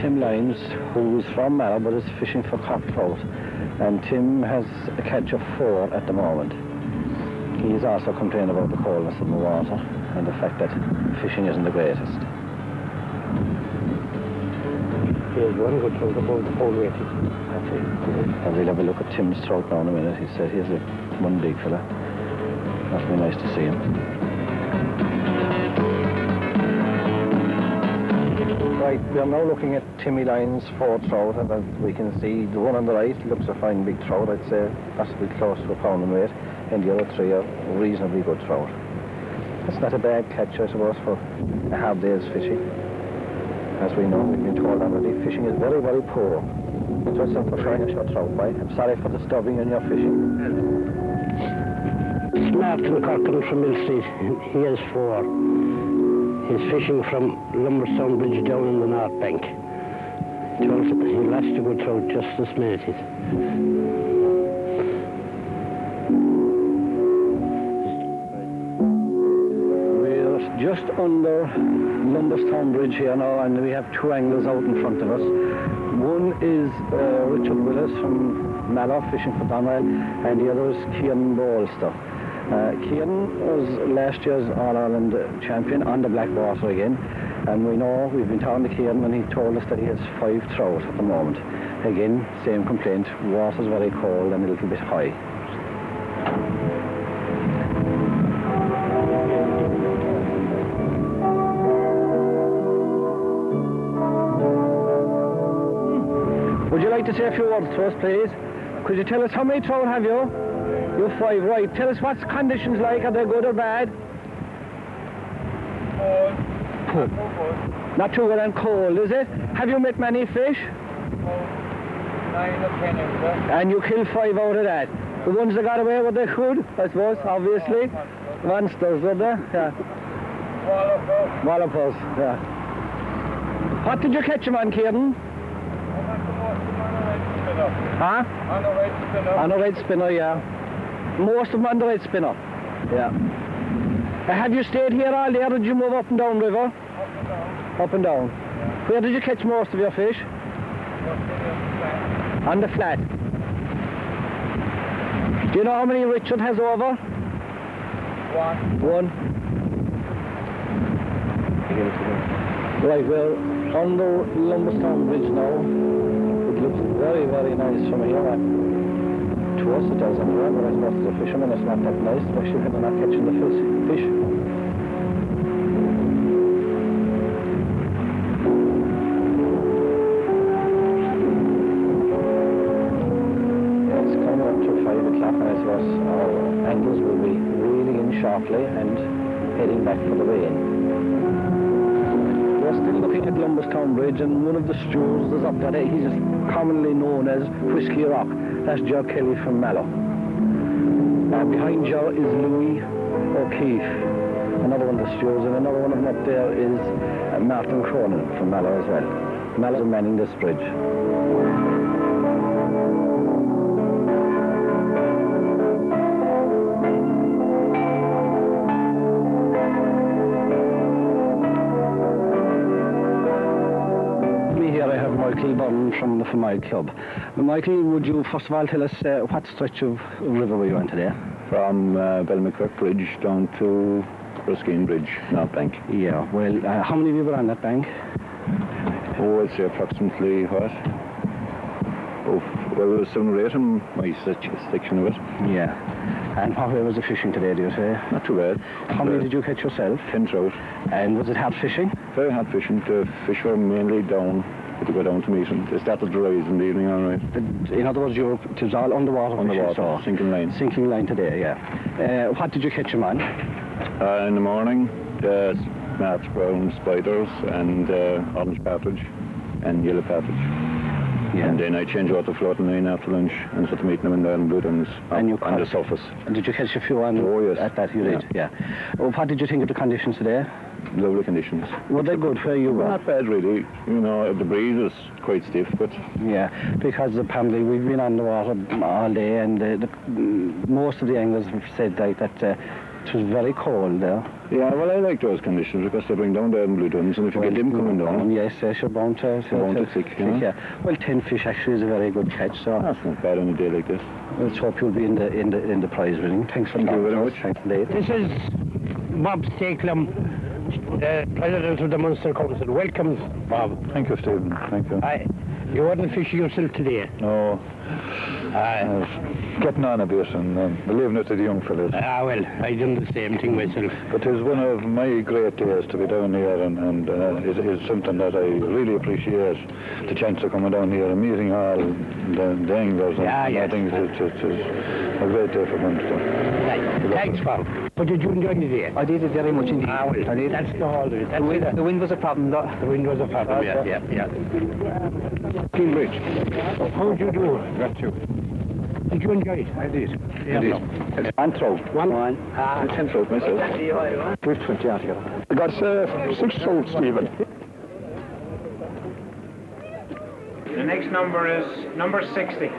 Speaker 11: Tim Lyons, who's from Mallow but is fishing for cock trout, and Tim has a catch of 4 at the moment. He's also complaining about the coldness in the water and the fact that fishing isn't the greatest.
Speaker 9: Here's one good trout above the pole weight.
Speaker 11: And we'll have a look at Tim's trout now in a minute. He said here's one big fella. That'll be nice to see him. Right, we are now looking at Timmy Lyons' 4 trout, and as we can see, the one on the right looks a fine big trout, I'd say possibly close to a pound in weight, and the other 3 are reasonably good trout. That's not a bad catch, I suppose, for a half day's fishing. As we know, we've been told already, fishing is very, very poor. It's also for trying a short trout, boy. I'm sorry for disturbing you in your fishing.
Speaker 9: Martin Corcoran from Mill Street, he has 4. He's fishing from Lumberstone Bridge down on the North Bank. He lost a good trout just this minute.
Speaker 11: We're just under Lumberstone Bridge here now, and we have 2 anglers out in front of us. One is Richard Willis from Mallow fishing for Donwell, and the other is Cian Bolster. Cian was last year's All-Ireland champion on the Blackwater again, and we know, we've been talking to Cian and he told us that he has 5 trout at the moment. Again, same complaint, water's very cold and a little bit high. Would you like to say a few words to us, please? Could you tell us how many trout have you? You're 5, right. Tell us what's conditions like. Are they good or bad? Cold. Not too good and cold, is it? Have you met many fish?
Speaker 14: 9 or 10 of them.
Speaker 11: And you killed 5 out of that? The ones that got away, were they good, I suppose, obviously? Monsters, were they? Yeah. Wallopers, yeah. What did you catch them on, Kieran? Huh?
Speaker 14: On a red spinner.
Speaker 11: On a red spinner, yeah. Most of them on the red spinner. Yeah. Have you stayed here all day, or did you move up and down river?
Speaker 14: Up and down.
Speaker 11: Up and down.
Speaker 14: Yeah.
Speaker 11: Where did you catch most of your fish? On the flat. Do you know how many Richard has over?
Speaker 14: 1.
Speaker 11: Right, we're under Lumberstone Bridge now. It looks very, very nice from here. To us it does anyway, but I suppose to the fishermen it's not that nice, especially when they're not catching the fish. Yeah, it's coming up to 5 o'clock, and I suppose our anglers will be reeling in shortly and heading back for the rain. We're still looking at Lumberstone Bridge, and one of the stewards is up there. He's commonly known as Whiskey Rock. That's Joe Kelly from Mallow. Behind Joe is Louis O'Keefe. another one of the stewards, and another one of them up there is Martin Cronin from Mallow as well. Mallow is manning this bridge. Michael Byrne from the Fermoy Club. Michael, would you first of all tell us what stretch of river were you on today?
Speaker 13: From Belmacirk Bridge down to Ruskeen Bridge, North Bank.
Speaker 11: Yeah, well, how many of you were on that bank?
Speaker 13: Oh, I'd say approximately what? Oh, well, there was 7 or 8 in my section of it.
Speaker 11: Yeah. And what way was the fishing today, do you say?
Speaker 13: Not too bad.
Speaker 11: How many did you catch yourself?
Speaker 13: 10 trout.
Speaker 11: And was it hard fishing?
Speaker 13: Very hard fishing. The fish were mainly down. To go down to meet them. They started to rise in the evening, all right.
Speaker 11: In other words, it was all underwater.
Speaker 13: Underwater, sinking line.
Speaker 11: Sinking line today, yeah. What did you catch them on?
Speaker 13: In the morning, smart brown spiders and orange partridge and yellow partridge. Yeah. And then I changed out the floating line after lunch and started meeting them in there and blue ones on the surface.
Speaker 11: And did you catch a few on at that? You did, yeah. Well, what did you think of the conditions today?
Speaker 13: Lovely conditions.
Speaker 11: Were they good for you?
Speaker 13: Not bad, really. You know, the breeze is quite stiff, but...
Speaker 11: Yeah, because apparently we've been on the water all day, and most of the anglers have said that it was very cold there.
Speaker 13: Yeah, well, I like those conditions because they bring down the blue duns, and if you get them coming down...
Speaker 11: Yes, you're bound to
Speaker 13: stick, yeah.
Speaker 11: Well, 10 fish actually is a very good catch, so...
Speaker 13: That's not bad on a day like this.
Speaker 11: Let's hope you'll be in the prize winning. Thanks for
Speaker 13: Thank you very much.
Speaker 11: Thanks, Dave.
Speaker 9: This is Bob Stakelum, President of the Munster Council. Welcome, Bob.
Speaker 13: Thank you, Stephen. Thank you.
Speaker 9: You weren't fishing yourself today?
Speaker 13: No. Getting on a bit and leaving it to the young fellas.
Speaker 9: Well, I done the same thing myself.
Speaker 13: But it's one of my great days to be down here, and it is something that I really appreciate, the chance of coming down here and meeting all the anglers. I think it's a great day for Munster.
Speaker 9: Right. Thanks, Bob. But did you enjoy the day?
Speaker 4: I did it very much indeed.
Speaker 9: Well,
Speaker 4: I did.
Speaker 9: That's the whole of it.
Speaker 4: The wind was a problem, though.
Speaker 9: The wind was a problem, yeah.
Speaker 8: Cambridge.
Speaker 9: How did you do?
Speaker 8: Got you.
Speaker 9: Did you enjoy it?
Speaker 8: I did.
Speaker 9: Yeah,
Speaker 8: I did.
Speaker 13: One trout.
Speaker 9: One?
Speaker 13: 10 trout myself.
Speaker 8: We've 20 out here. I got 6 trout, Stephen.
Speaker 1: The next number is number 60.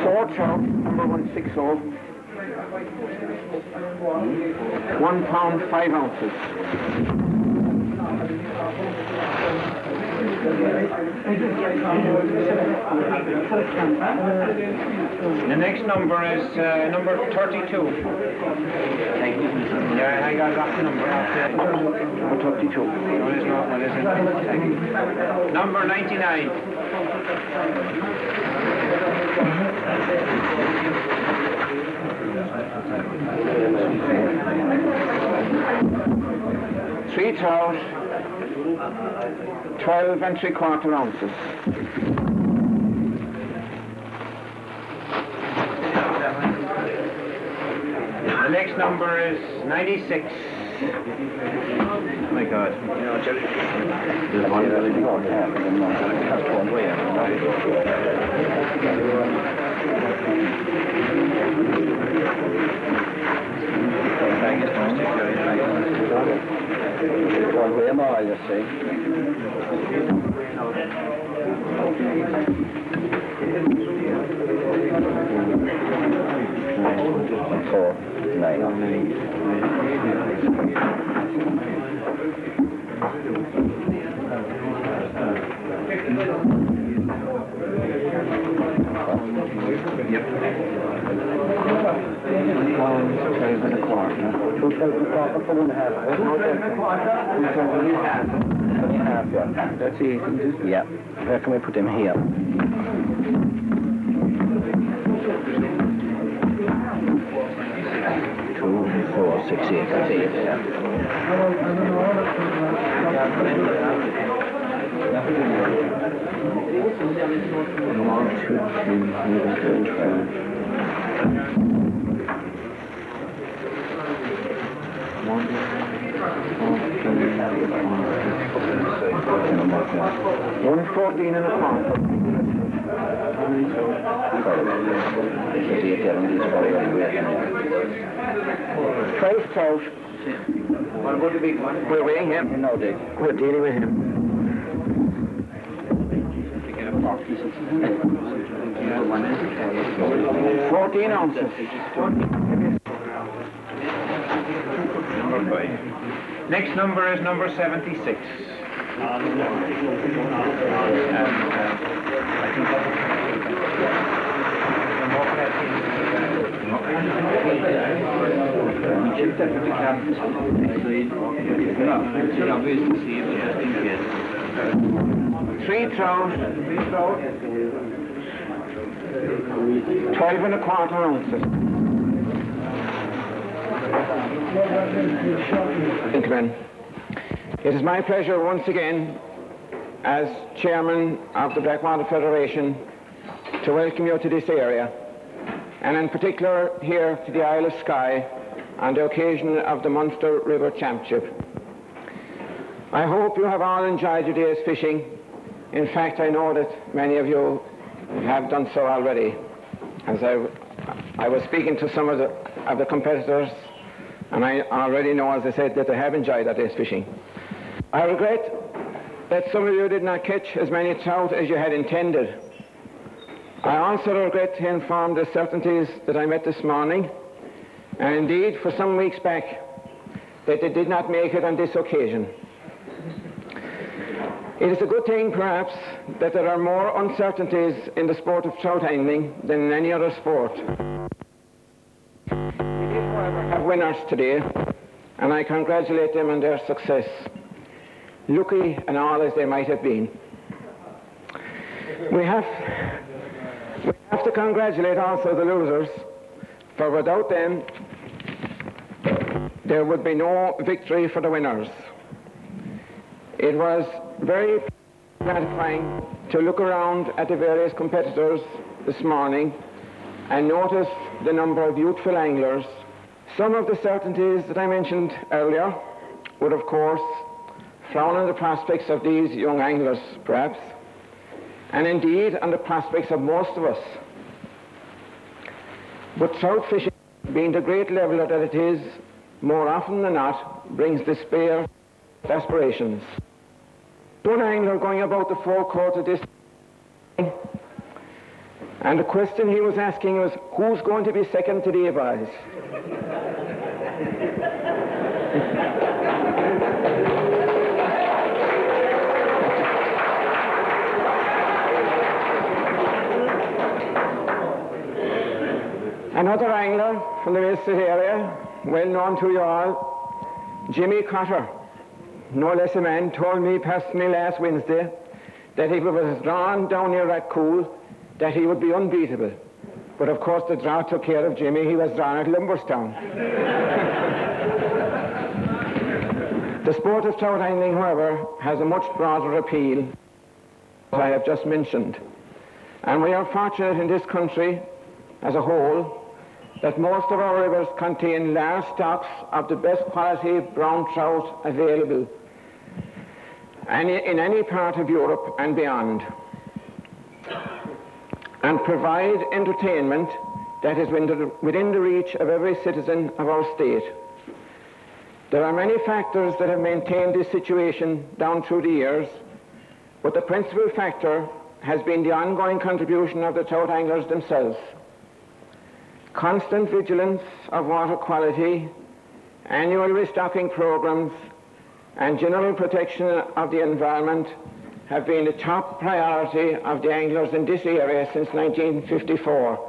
Speaker 1: Four trout, number 160. 1 pound 5 ounces. The next number is number 32. Yeah, I got that number. Number 32. No, it's not. What is it? Number 99. Three trout, 12 3/4 ounces. The next number is 96. Oh my God. There's one really big one.
Speaker 11: That's it. Yeah. Where can we put them here? Two, 4, 6, 8. That's it. Yeah. 1, 2, 3, 4, 5.
Speaker 1: 114 1/4. 12 trout.
Speaker 10: What about the big one?
Speaker 1: We're weighing him.
Speaker 10: No, Dick.
Speaker 1: We're dealing with him. 14 ounces.
Speaker 15: Next number is number 76.
Speaker 1: Three trout. 12 and a quarter ounces. Gentlemen, it is my pleasure once again, as chairman of the Blackwater Federation, to welcome you to this area, and in particular here to the Isle of Skye on the occasion of the Munster River Championship. I hope you have all enjoyed your day's fishing. In fact, I know that many of you have done so already, as I was speaking to some of the competitors, and I already know, as I said, that they have enjoyed that day's fishing. I regret that some of you did not catch as many trout as you had intended. I also regret to inform the certainties that I met this morning, and indeed for some weeks back, that they did not make it on this occasion. It is a good thing, perhaps, that there are more uncertainties in the sport of trout angling than in any other sport. We did, however, have winners today, and I congratulate them on their success, lucky and all as they might have been. We have to congratulate also the losers, for without them, there would be no victory for the winners. It was very gratifying to look around at the various competitors this morning and notice the number of youthful anglers. Some of the certainties that I mentioned earlier would, of course, frown on the prospects of these young anglers, perhaps, and indeed on the prospects of most of us. But trout fishing, being the great leveler that it is, more often than not, brings despair to aspirations. One angler going about the forecourt of this, and the question he was asking was, who's going to be second today, boys? Another angler from the Munster area, well known to you all, Jimmy Cotter, no less a man, told me personally last Wednesday that if he was drawn down near that cool, that he would be unbeatable. But of course the drought took care of Jimmy. He was drawn at Lumberstown. The sport of trout angling, however, has a much broader appeal, as I have just mentioned. And we are fortunate in this country as a whole that most of our rivers contain large stocks of the best quality brown trout available in any part of Europe and beyond, and provide entertainment that is within the reach of every citizen of our state. There are many factors that have maintained this situation down through the years, but the principal factor has been the ongoing contribution of the trout anglers themselves. Constant vigilance of water quality, annual restocking programs, and general protection of the environment have been the top priority of the anglers in this area since 1954.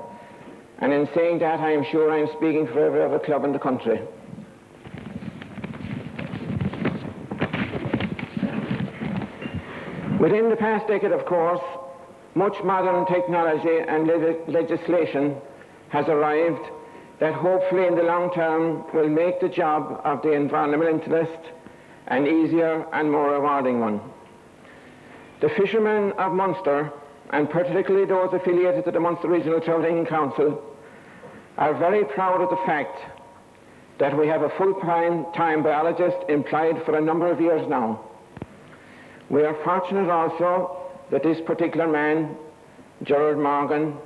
Speaker 1: And in saying that, I am sure I am speaking for every other club in the country. Within the past decade, of course, much modern technology and legislation has arrived that hopefully in the long term will make the job of the environmentalist an easier and more rewarding one. The fishermen of Munster, and particularly those affiliated to the Munster Regional Trout Angling Council, are very proud of the fact that we have a full-time biologist employed for a number of years now. We are fortunate also that this particular man Gerard Morgan,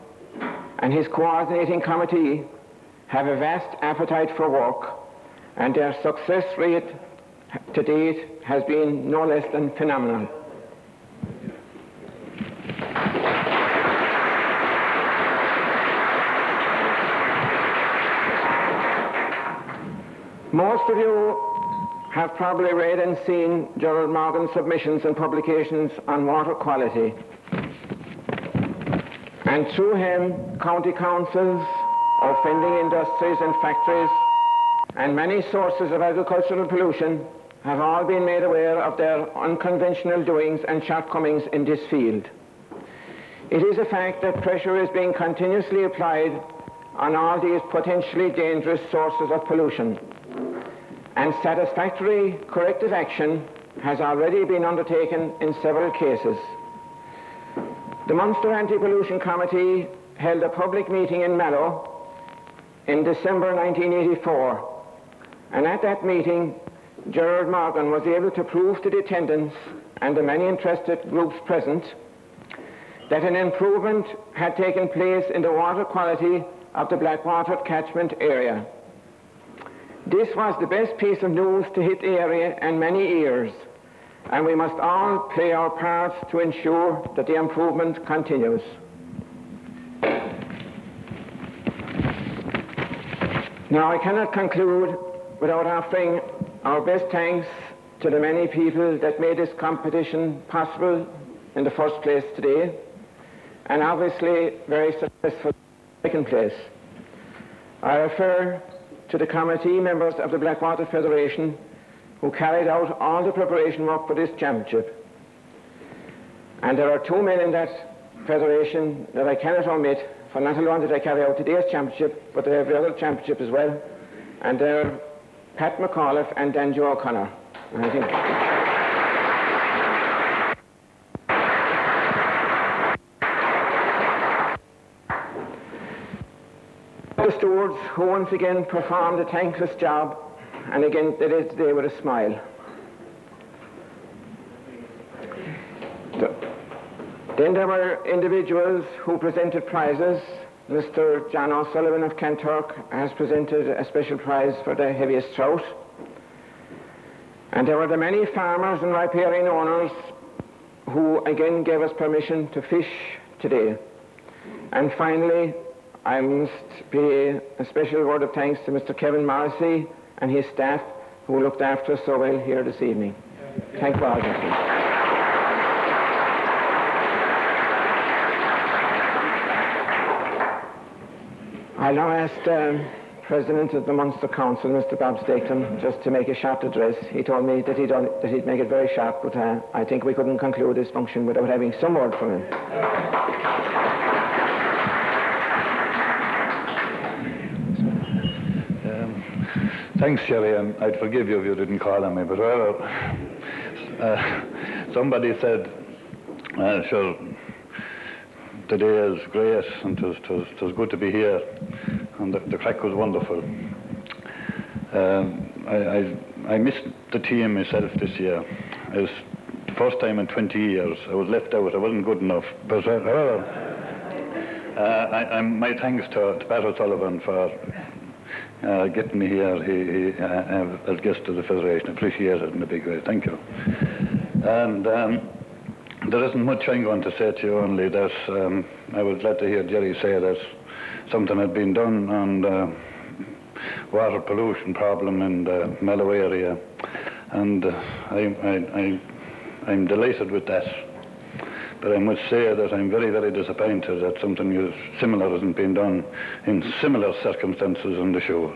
Speaker 1: and his coordinating committee have a vast appetite for work, and their success rate to date has been no less than phenomenal. Most of you have probably read and seen Gerard Morgan's submissions and publications on water quality. And through him, county councils, offending industries and factories, and many sources of agricultural pollution have all been made aware of their unconventional doings and shortcomings in this field. It is a fact that pressure is being continuously applied on all these potentially dangerous sources of pollution, and satisfactory corrective action has already been undertaken in several cases. The Munster Anti-Pollution Committee held a public meeting in Mallow in December 1984, and at that meeting Gerard Morgan was able to prove to the attendants and the many interested groups present that an improvement had taken place in the water quality of the Blackwater catchment area. This was the best piece of news to hit the area and many ears, and we must all play our parts to ensure that the improvement continues. Now, I cannot conclude without offering our best thanks to the many people that made this competition possible in the first place today, and obviously very successful second place. I refer to the committee members of the Blackwater Federation who carried out all the preparation work for this championship. And there are two men in that federation that I cannot omit, for not alone did I carry out today's championship, but every other championship as well, and they're Pat McAuliffe and Dan Joe O'Connor. And I think the stewards who once again performed a thankless job, and again they did today with a smile. Then there were individuals who presented prizes. Mr. John O'Sullivan of Kanturk has presented a special prize for the heaviest trout. And there were the many farmers and riparian owners who again gave us permission to fish today. And finally, I must pay a special word of thanks to Mr. Kevin Morrissey and his staff who looked after us so well here this evening. Thank you all. I'll now ask the President of the Munster Council, Mr. Bob Stakelum, just to make a short address. He told me that he'd make it very short, but I think we couldn't conclude this function without having some word from him.
Speaker 13: Thanks, Jerry, and I'd forgive you if you didn't call on me, but somebody said, sure, the day is great and it was good to be here, and the crack was wonderful. I missed the team myself this year. It was the first time in 20 years I was left out. I wasn't good enough. But my thanks to Pat O'Sullivan for getting me here as guest of the Federation. Appreciate it in a big way. Thank you. And there isn't much I'm going to say to you, only that I was glad to hear Jerry say that something had been done on the water pollution problem in the Mallow area, and I'm delighted with that. But I must say that I'm very, very disappointed that something similar hasn't been done in similar circumstances on the shore.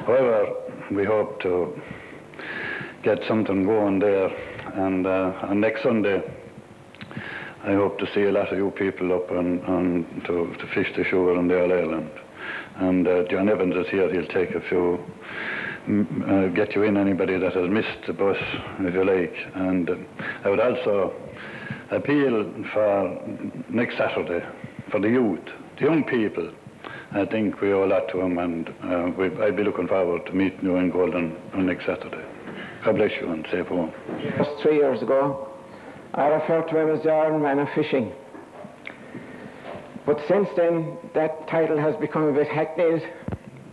Speaker 13: However, we hope to get something going there, and next Sunday I hope to see a lot of you people up to fish the shore on the All Ireland. And John Evans is here. He'll take a few, get you in anybody that has missed the bus, if you like. And I would also appeal for next Saturday for the youth, the young people. I think we owe a lot to them, and I'd be looking forward to meeting you in Golden on next Saturday. God bless you and safe home.
Speaker 1: Just 3 years ago, I referred to him as the Iron Man of fishing. But since then, that title has become a bit hackneyed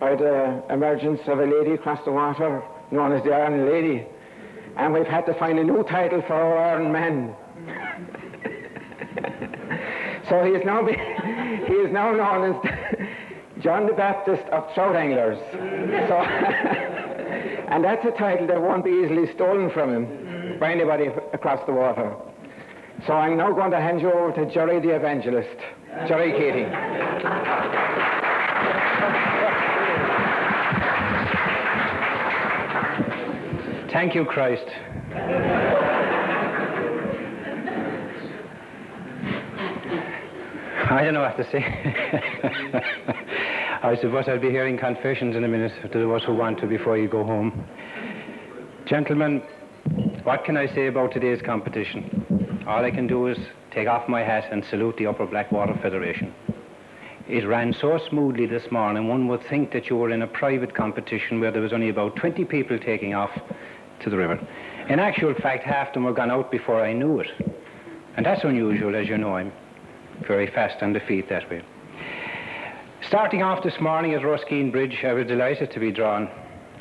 Speaker 1: by the emergence of a lady across the water known as the Iron Lady. And we've had to find a new title for our Iron Man. So he is now known as John the Baptist of Trout Anglers. So and that's a title that won't be easily stolen from him by anybody across the water. So I'm now going to hand you over to Jerry the Evangelist. Jerry Keating.
Speaker 16: Thank you, Christ. I don't know what to say. I suppose I'll be hearing confessions in a minute to those who want to before you go home. Gentlemen, what can I say about today's competition? All I can do is take off my hat and salute the Upper Blackwater Federation. It ran so smoothly this morning, one would think that you were in a private competition where there was only about 20 people taking off to the river. In actual fact, half them were gone out before I knew it. And that's unusual, as you know. I'm very fast on the feet that way. Starting off this morning at Roskeen Bridge, I was delighted to be drawn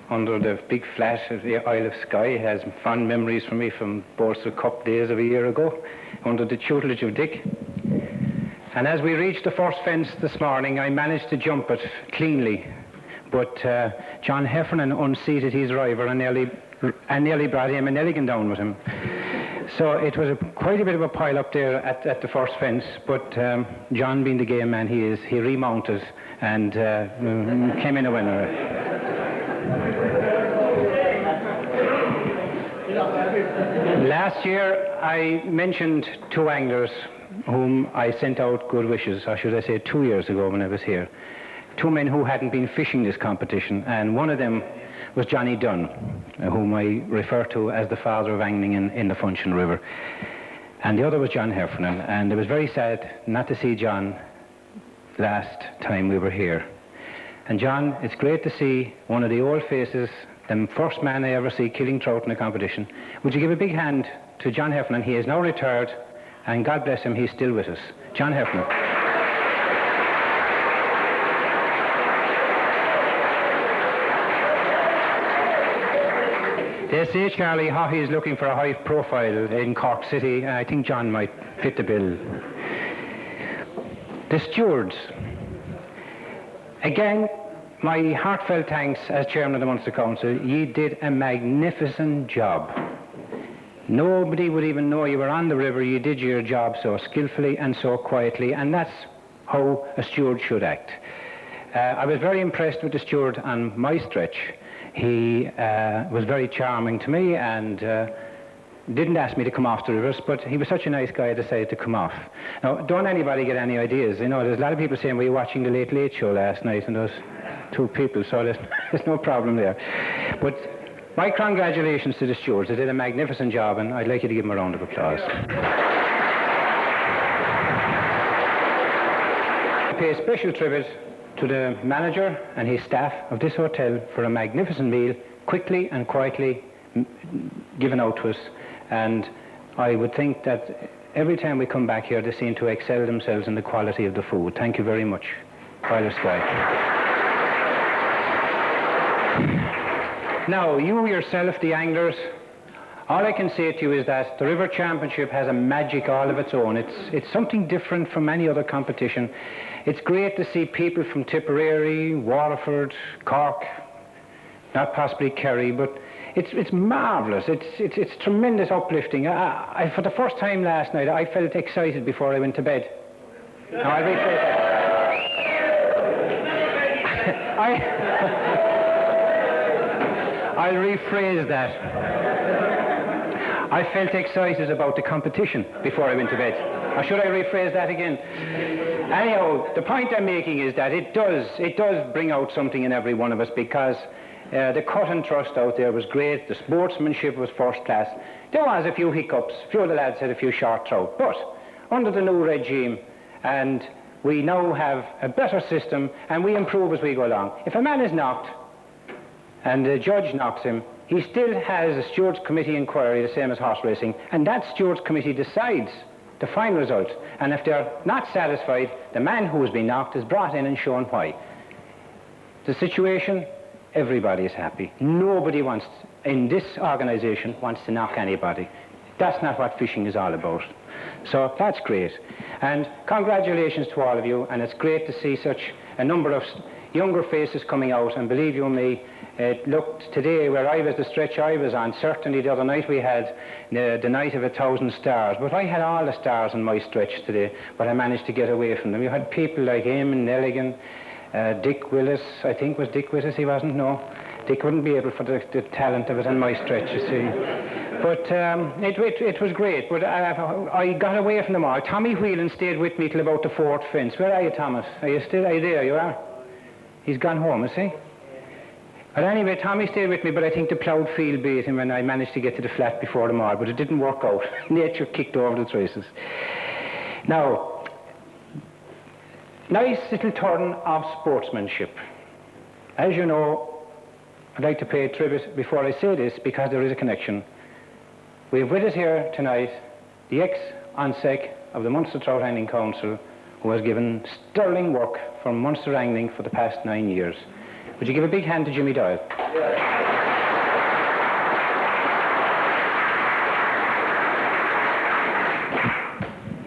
Speaker 16: under the big flat of the Isle of Skye. It has fond memories for me from Bolster Cup days of a year ago, under the tutelage of Dick. And as we reached the first fence this morning, I managed to jump it cleanly. But John Heffernan unseated his driver and nearly brought him and Nelligan down with him. So it was quite a bit of a pile up there at the first fence, but John, being the game man he is, he remounted and came in a winner. Last year I mentioned two anglers whom I sent out good wishes, or should I say 2 years ago when I was here. Two men who hadn't been fishing this competition, and one of them was Johnny Dunn, whom I refer to as the father of angling in the Funcheon River. And the other was John Heffernan, and it was very sad not to see John last time we were here. And John, it's great to see one of the old faces, the first man I ever see killing trout in a competition. Would you give a big hand to John Heffernan? He is now retired, and God bless him, he's still with us. John Heffernan. They say Charlie Haughey is looking for a high profile in Cork City, and I think John might fit the bill. The stewards. Again, my heartfelt thanks as chairman of the Munster Council. Ye did a magnificent job. Nobody would even know you were on the river. You did your job so skillfully and so quietly, and that's how a steward should act. I was very impressed with the steward on my stretch. He was very charming to me and didn't ask me to come off the rivers, but he was such a nice guy I decided to come off. Now, don't anybody get any ideas. You know, there's a lot of people saying, were you watching the Late Late Show last night? And those two people, so there's no problem there. But my congratulations to the stewards. They did a magnificent job, and I'd like you to give them a round of applause. I pay a special tribute to the manager and his staff of this hotel for a magnificent meal, quickly and quietly given out to us. And I would think that every time we come back here, they seem to excel themselves in the quality of the food. Thank you very much. Isle of Skye. Now, you yourself, the anglers, all I can say to you is that the River Championship has a magic all of its own. It's something different from any other competition. It's great to see people from Tipperary, Waterford, Cork, not possibly Kerry, but it's marvellous. It's tremendous uplifting. For the first time last night, I felt excited before I went to bed. Now, I'll rephrase that. I'll rephrase that. I felt excited about the competition before I went to bed. Or should I rephrase that again? Anyhow, the point I'm making is that it does bring out something in every one of us, because the cut and thrust out there was great. The sportsmanship was first class. There was a few hiccups. A few of the lads had a few short trout. But under the new regime, and we now have a better system, and we improve as we go along. If a man is knocked, and the judge knocks him, he still has a stewards committee inquiry, the same as horse racing, and that stewards committee decides the final result. And if they're not satisfied, the man who has been knocked is brought in and shown why. The situation, everybody is happy. Nobody wants, in this organisation, wants to knock anybody. That's not what fishing is all about. So that's great. And congratulations to all of you, and it's great to see such a number of younger faces coming out, and believe you me, it looked today where I was, the stretch I was on, certainly the other night we had the night of 1,000 stars, but I had all the stars in my stretch today, but I managed to get away from them. You had people like Eamon Nelligan, Dick Willis, I think was Dick Willis, he wasn't, no. Dick wouldn't be able for the talent of it in my stretch, you see. But it was great, but I got away from them all. Tommy Whelan stayed with me till about the fourth fence. Where are you, Thomas? Are you there? You are? He's gone home, is he? But anyway, Tommy stayed with me, but I think the ploughed field beat him and I managed to get to the flat before them all, but it didn't work out. Nature kicked over the traces. Now, nice little turn of sportsmanship. As you know, I'd like to pay tribute before I say this because there is a connection. We have with us here tonight the ex-ONSEC of the Munster Trout Angling Council, who has given sterling work for Munster angling for the past 9 years. Would you give a big hand to Jimmy Doyle?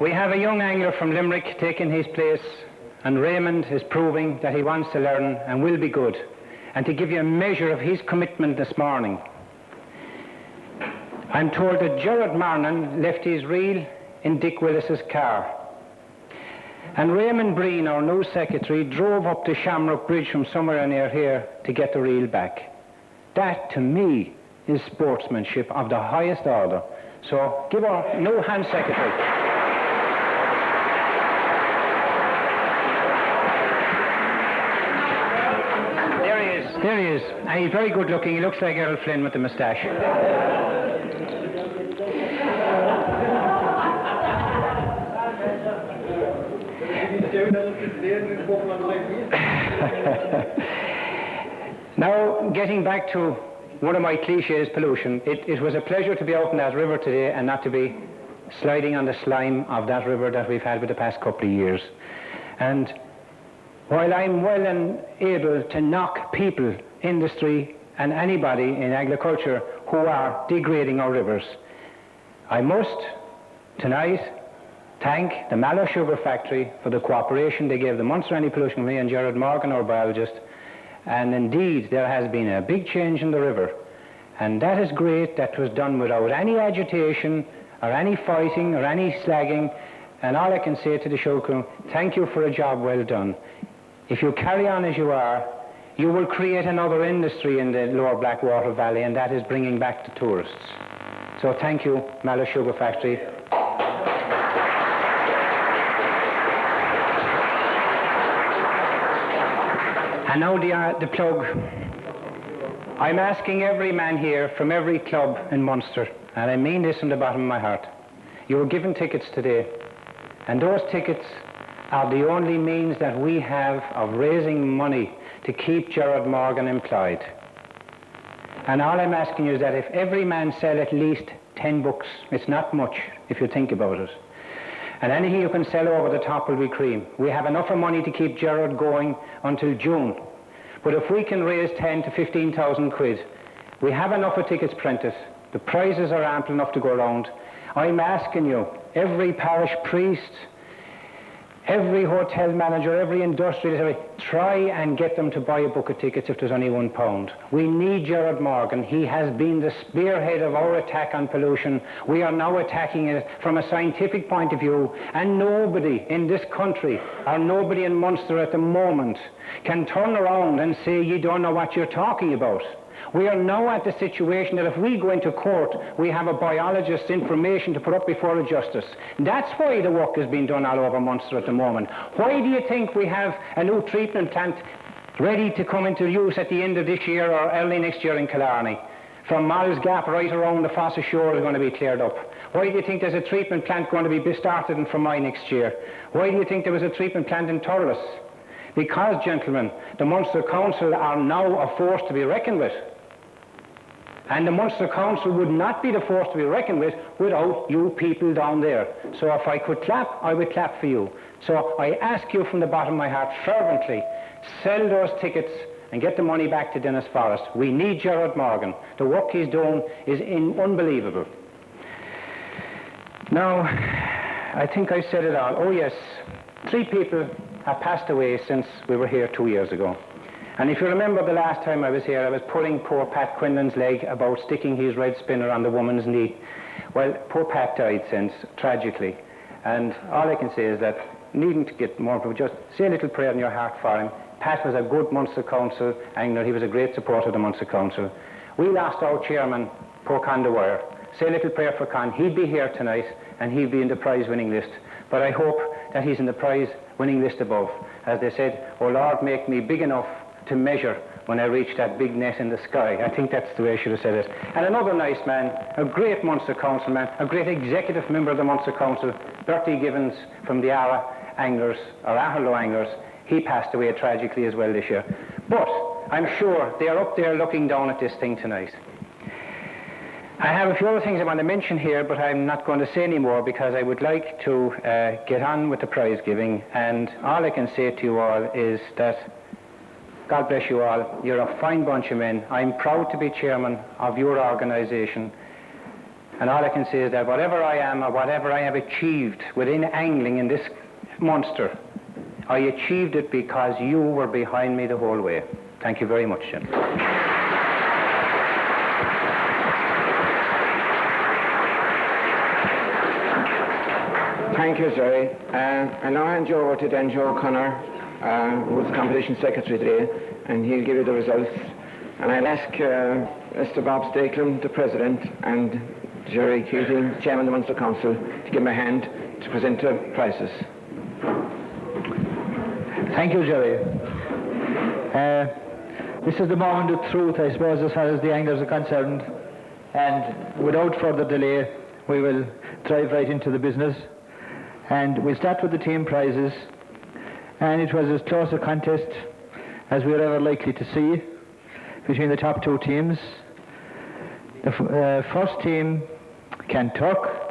Speaker 16: We have a young angler from Limerick taking his place, and Raymond is proving that he wants to learn and will be good. And to give you a measure of his commitment this morning, I'm told that Gerard Marnan left his reel in Dick Willis's car. And Raymond Breen, our new secretary, drove up to Shamrock Bridge from somewhere near here to get the reel back. That, to me, is sportsmanship of the highest order. So give our new hand secretary. There he is. And he's very good looking. He looks like Errol Flynn with the moustache. Now, getting back to one of my cliches, pollution, it was a pleasure to be out in that river today and not to be sliding on the slime of that river that we've had for the past couple of years. And while I'm well and able to knock people, industry and anybody in agriculture who are degrading our rivers, I must tonight thank the Mallow Sugar Factory for the cooperation they gave the Munster Anti-Pollution Committee and Gerard Morgan, our biologist. And indeed, there has been a big change in the river. And that is great. That was done without any agitation or any fighting or any slagging. And all I can say to the show crew, thank you for a job well done. If you carry on as you are, you will create another industry in the lower Blackwater Valley, and that is bringing back the tourists. So thank you, Mallow Sugar Factory. And now the plug. I'm asking every man here from every club in Munster, and I mean this from the bottom of my heart. You were given tickets today, and those tickets are the only means that we have of raising money to keep Gerard Morgan employed. And all I'm asking you is that if every man sell at least 10 books, it's not much if you think about it, and anything you can sell over the top will be cream. We have enough of money to keep Gerard going until June. But if we can raise 10 to 15,000 quid, we have enough of tickets printed. The prizes are ample enough to go around. I'm asking you, every parish priest, every hotel manager, every industrialist, try and get them to buy a book of tickets if there's only £1. We need Gerard Morgan. He has been the spearhead of our attack on pollution. We are now attacking it from a scientific point of view, and nobody in this country or nobody in Munster at the moment can turn around and say you don't know what you're talking about. We are now at the situation that if we go into court, we have a biologist's information to put up before a justice. That's why the work is being done all over Munster at the moment. Why do you think we have a new treatment plant ready to come into use at the end of this year or early next year in Killarney? From Moll's Gap right around the Fossa Shore is going to be cleared up. Why do you think there's a treatment plant going to be started in Fermoy next year? Why do you think there was a treatment plant in Thurles? Because, gentlemen, the Munster Council are now a force to be reckoned with. And the Munster Council would not be the force to be reckoned with without you people down there. So if I could clap, I would clap for you. So I ask you from the bottom of my heart fervently, sell those tickets and get the money back to Dennis Forrest. We need Gerard Morgan. The work he's doing is unbelievable. Now, I think I said it all. Oh yes, 3 people have passed away since we were here 2 years ago. And if you remember the last time I was here, I was pulling poor Pat Quinlan's leg about sticking his red spinner on the woman's knee. Well, poor Pat died since, tragically. And all I can say is that, needn't to get more people, just say a little prayer in your heart for him. Pat was a good Munster Council angler. He was a great supporter of the Munster Council. We lost our chairman, poor Con Dwyer. Say a little prayer for Con. He'd be here tonight, and he'd be in the prize-winning list. But I hope that he's in the prize-winning list above. As they said, oh Lord, make me big enough to measure when I reach that big net in the sky. I think that's the way I should have said it. And another nice man, a great Munster Councilman, a great executive member of the Munster Council, Bertie Gibbons from the Ara Anglers, or Aherlow Anglers. He passed away tragically as well this year. But I'm sure they are up there looking down at this thing tonight. I have a few other things I want to mention here, but I'm not going to say any more because I would like to get on with the prize giving. And all I can say to you all is that God bless you all. You're a fine bunch of men. I'm proud to be chairman of your organisation. And all I can say is that whatever I am or whatever I have achieved within angling in this Munster, I achieved it because you were behind me the whole way. Thank you very much, gentlemen.
Speaker 1: Thank you, Jerry. I now hand you over to Dan Joe O'Connor, who's competition secretary today, and he'll give you the results. And I'll ask Mr. Bob Stakelum, the president, and Jerry Keating, chairman of the Munster Council, to give me a hand to present the prizes.
Speaker 7: Thank you, Jerry. This is the moment of truth, I suppose, as far as the anglers are concerned. And without further delay, we will drive right into the business. And we'll start with the team prizes. And it was as close a contest as we were ever likely to see between the top 2 teams. The first team, Kanturk.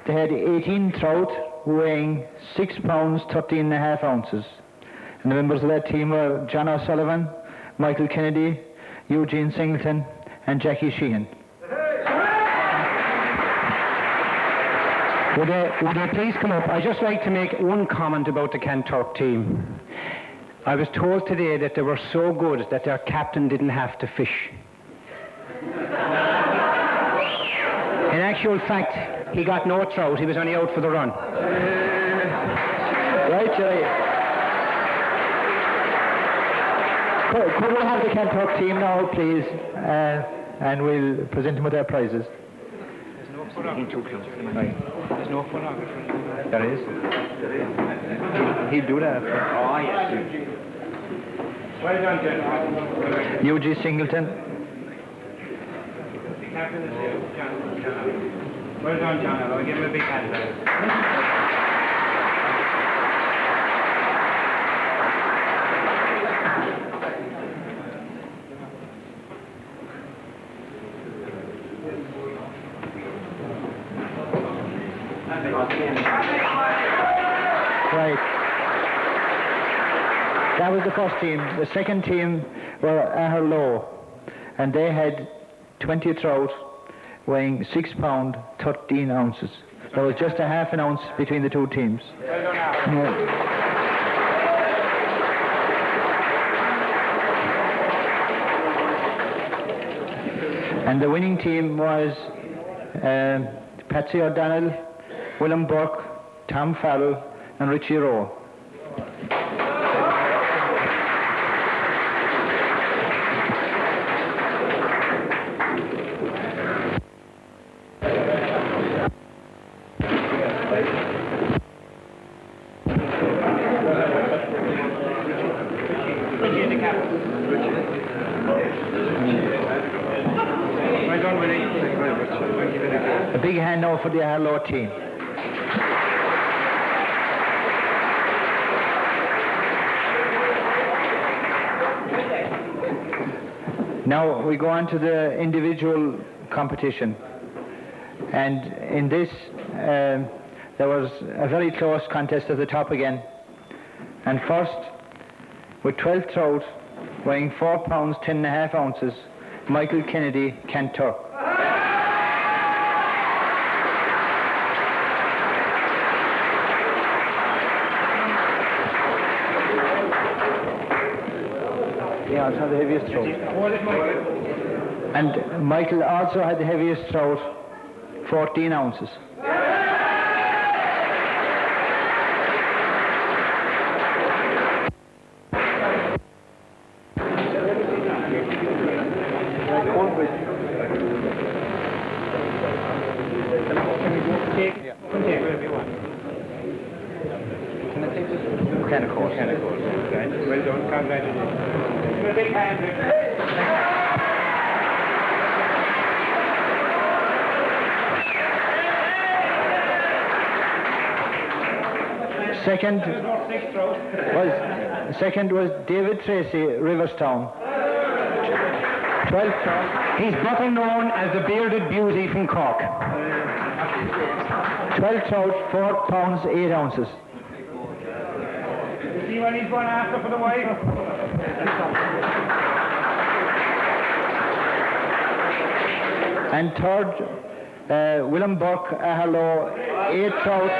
Speaker 7: They had 18 trout weighing 6 pounds 13 and a half ounces. And the members of that team were John O'Sullivan, Michael Kennedy, Eugene Singleton, and Jackie Sheehan.
Speaker 16: Would they please come up? I'd just like to make one comment about the Kanturk team. I was told today that they were so good that their captain didn't have to fish. In actual fact, he got no trout. He was only out for the run.
Speaker 7: Right, Jerry. Could we have the Kanturk team now, please? And we'll present them with their prizes.
Speaker 3: There's no photographer.
Speaker 7: Right.
Speaker 3: There's no photographer.
Speaker 7: There is. He'll do that.
Speaker 3: Oh, yes.
Speaker 16: Well done, gentlemen.
Speaker 7: Eugene Singleton.
Speaker 16: The captain is here, John. Well done, John. I'll give him a big hand there.
Speaker 7: Right. That was the first team. The second team were Aherlow, and they had 20 trout weighing 6 pounds 13 ounces. There was just a half an ounce between the 2 teams. And the winning team was Patsy O'Donnell, William Burke, Tom Farrell, and Richie Rowe. A big hand now for the Aherlow team. Now we go on to the individual competition, and in this there was a very close contest at the top again, and first with 12 trout weighing 4 pounds 10.5 ounces, Michael Kennedy, Cantor. He also had the heaviest trout. And Michael also had the heaviest trout, 14 ounces.
Speaker 15: Well done, congratulations. Give a big hand.
Speaker 7: Second was David Tracy, Riverstown. 12 trout.
Speaker 15: He's better known as the bearded beauty from Cork.
Speaker 7: 12 trout, 4 pounds 8 ounces.
Speaker 15: See what he's going after for the wife?
Speaker 7: And third, Willem Burke, Aherlow, 8 trout.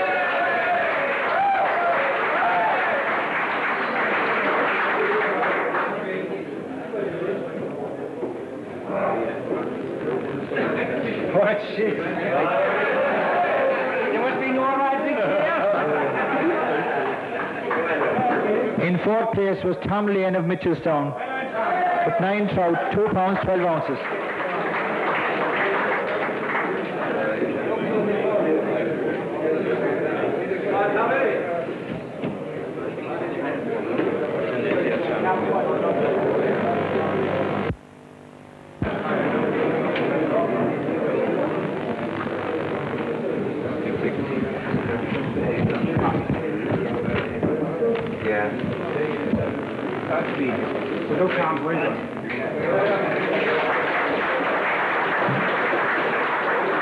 Speaker 15: What shit? There must be no rising here.
Speaker 7: In fourth place was Tom Lane of Mitchelstown with 9 trout, 2 pounds 12 ounces.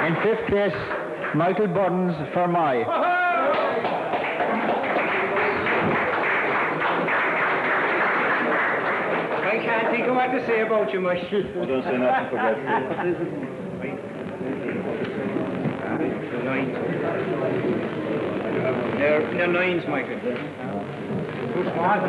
Speaker 7: In fifth place, Michael Burns, Fermoy.
Speaker 15: I can't think of what to say about you, much.
Speaker 13: Don't say nothing for God's
Speaker 15: They're nines, Michael. Too small.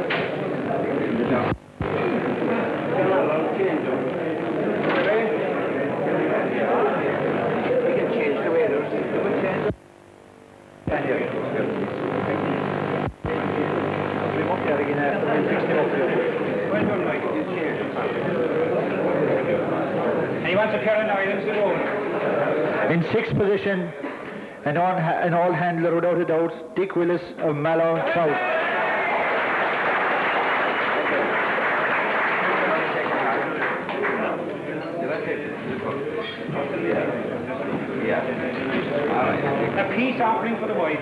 Speaker 15: And he wants a pair of islands alone.
Speaker 7: In sixth position, an all-handler without a doubt, Dick Willis of Mallow, Trout.
Speaker 15: A peace offering for the wife.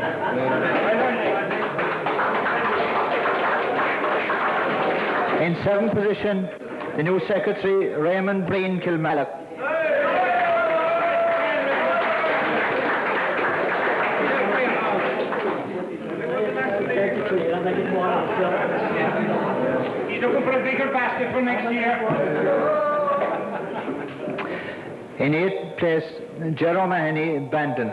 Speaker 7: In seventh position, the new secretary, Raymond Breen, Kilmallock.
Speaker 15: He's looking for a bigger basket for next year.
Speaker 7: In eighth place, Jerome Mahoney, Bandon.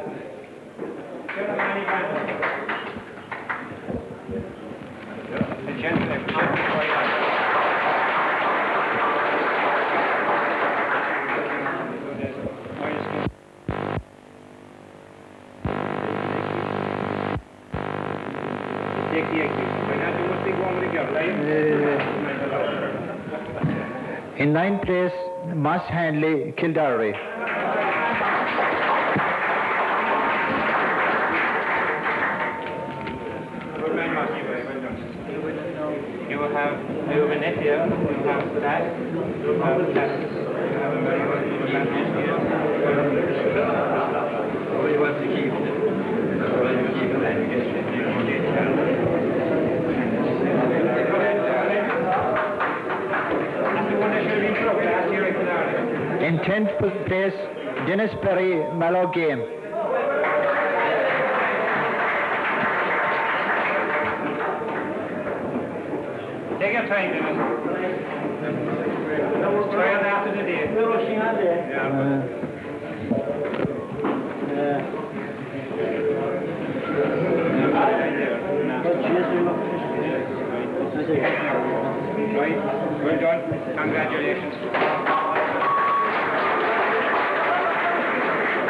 Speaker 7: In ninth place, Moss Handley, Kildare.
Speaker 15: You have a net here, you have that, you have that, you have a very good net here. What do you want to keep? That's the one that should have been struck last year.
Speaker 7: 10th place, Dennis Berry, Mallow Game.
Speaker 15: Take your time, Dennis. Try it after the day. We're rushing on there. Right, well done. Congratulations.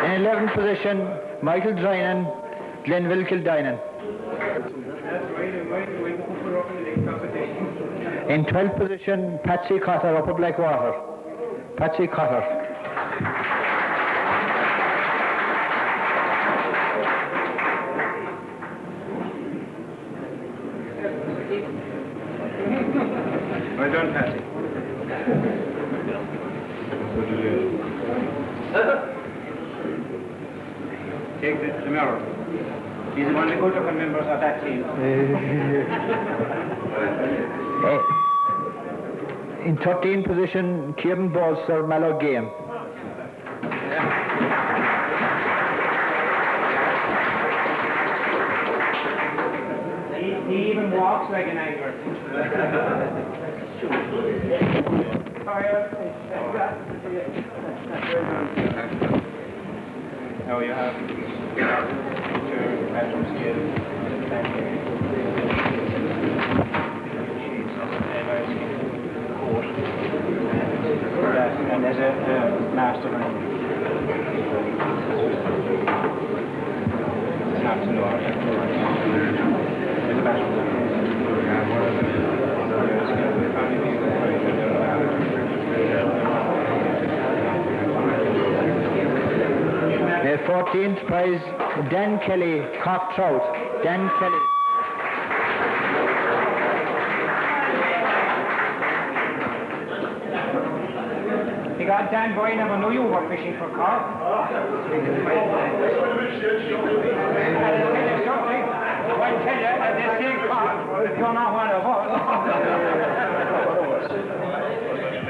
Speaker 7: In 11th position, Michael Drinan, Glenville Kildinan. In 12th position, Patsy Cotter, Upper Blackwater. Patsy Cotter.
Speaker 15: Well done, Patsy. Take the mirror. He's one of the good-looking members of that team.
Speaker 7: In 13th position, Kieran Bolster, Mallow Game.
Speaker 15: He even walks like an angler. Now you have your bedroom scale. And there's a master and not to know. There's a master.
Speaker 7: 14th prize, Dan Kelly, Cork Trout. Dan Kelly.
Speaker 15: You got Dan Boy, never knew you were fishing for carp. Well, tell you, they say carp, you're not one of us.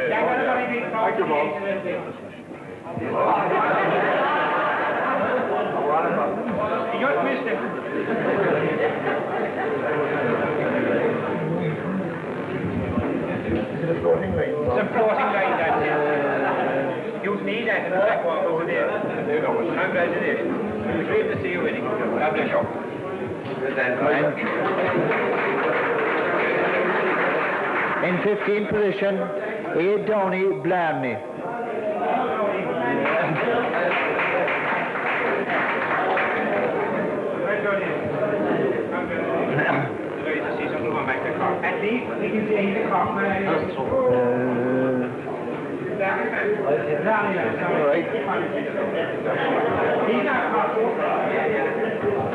Speaker 15: Dan got a very big carp. You just missed it. It's a floating line, that's it. You need that in the Blackwater today. Congratulations. It's great to see you winning. God bless you.
Speaker 7: In 15th position, A. Downey, Blarney.
Speaker 15: At least we can say he's a carp man.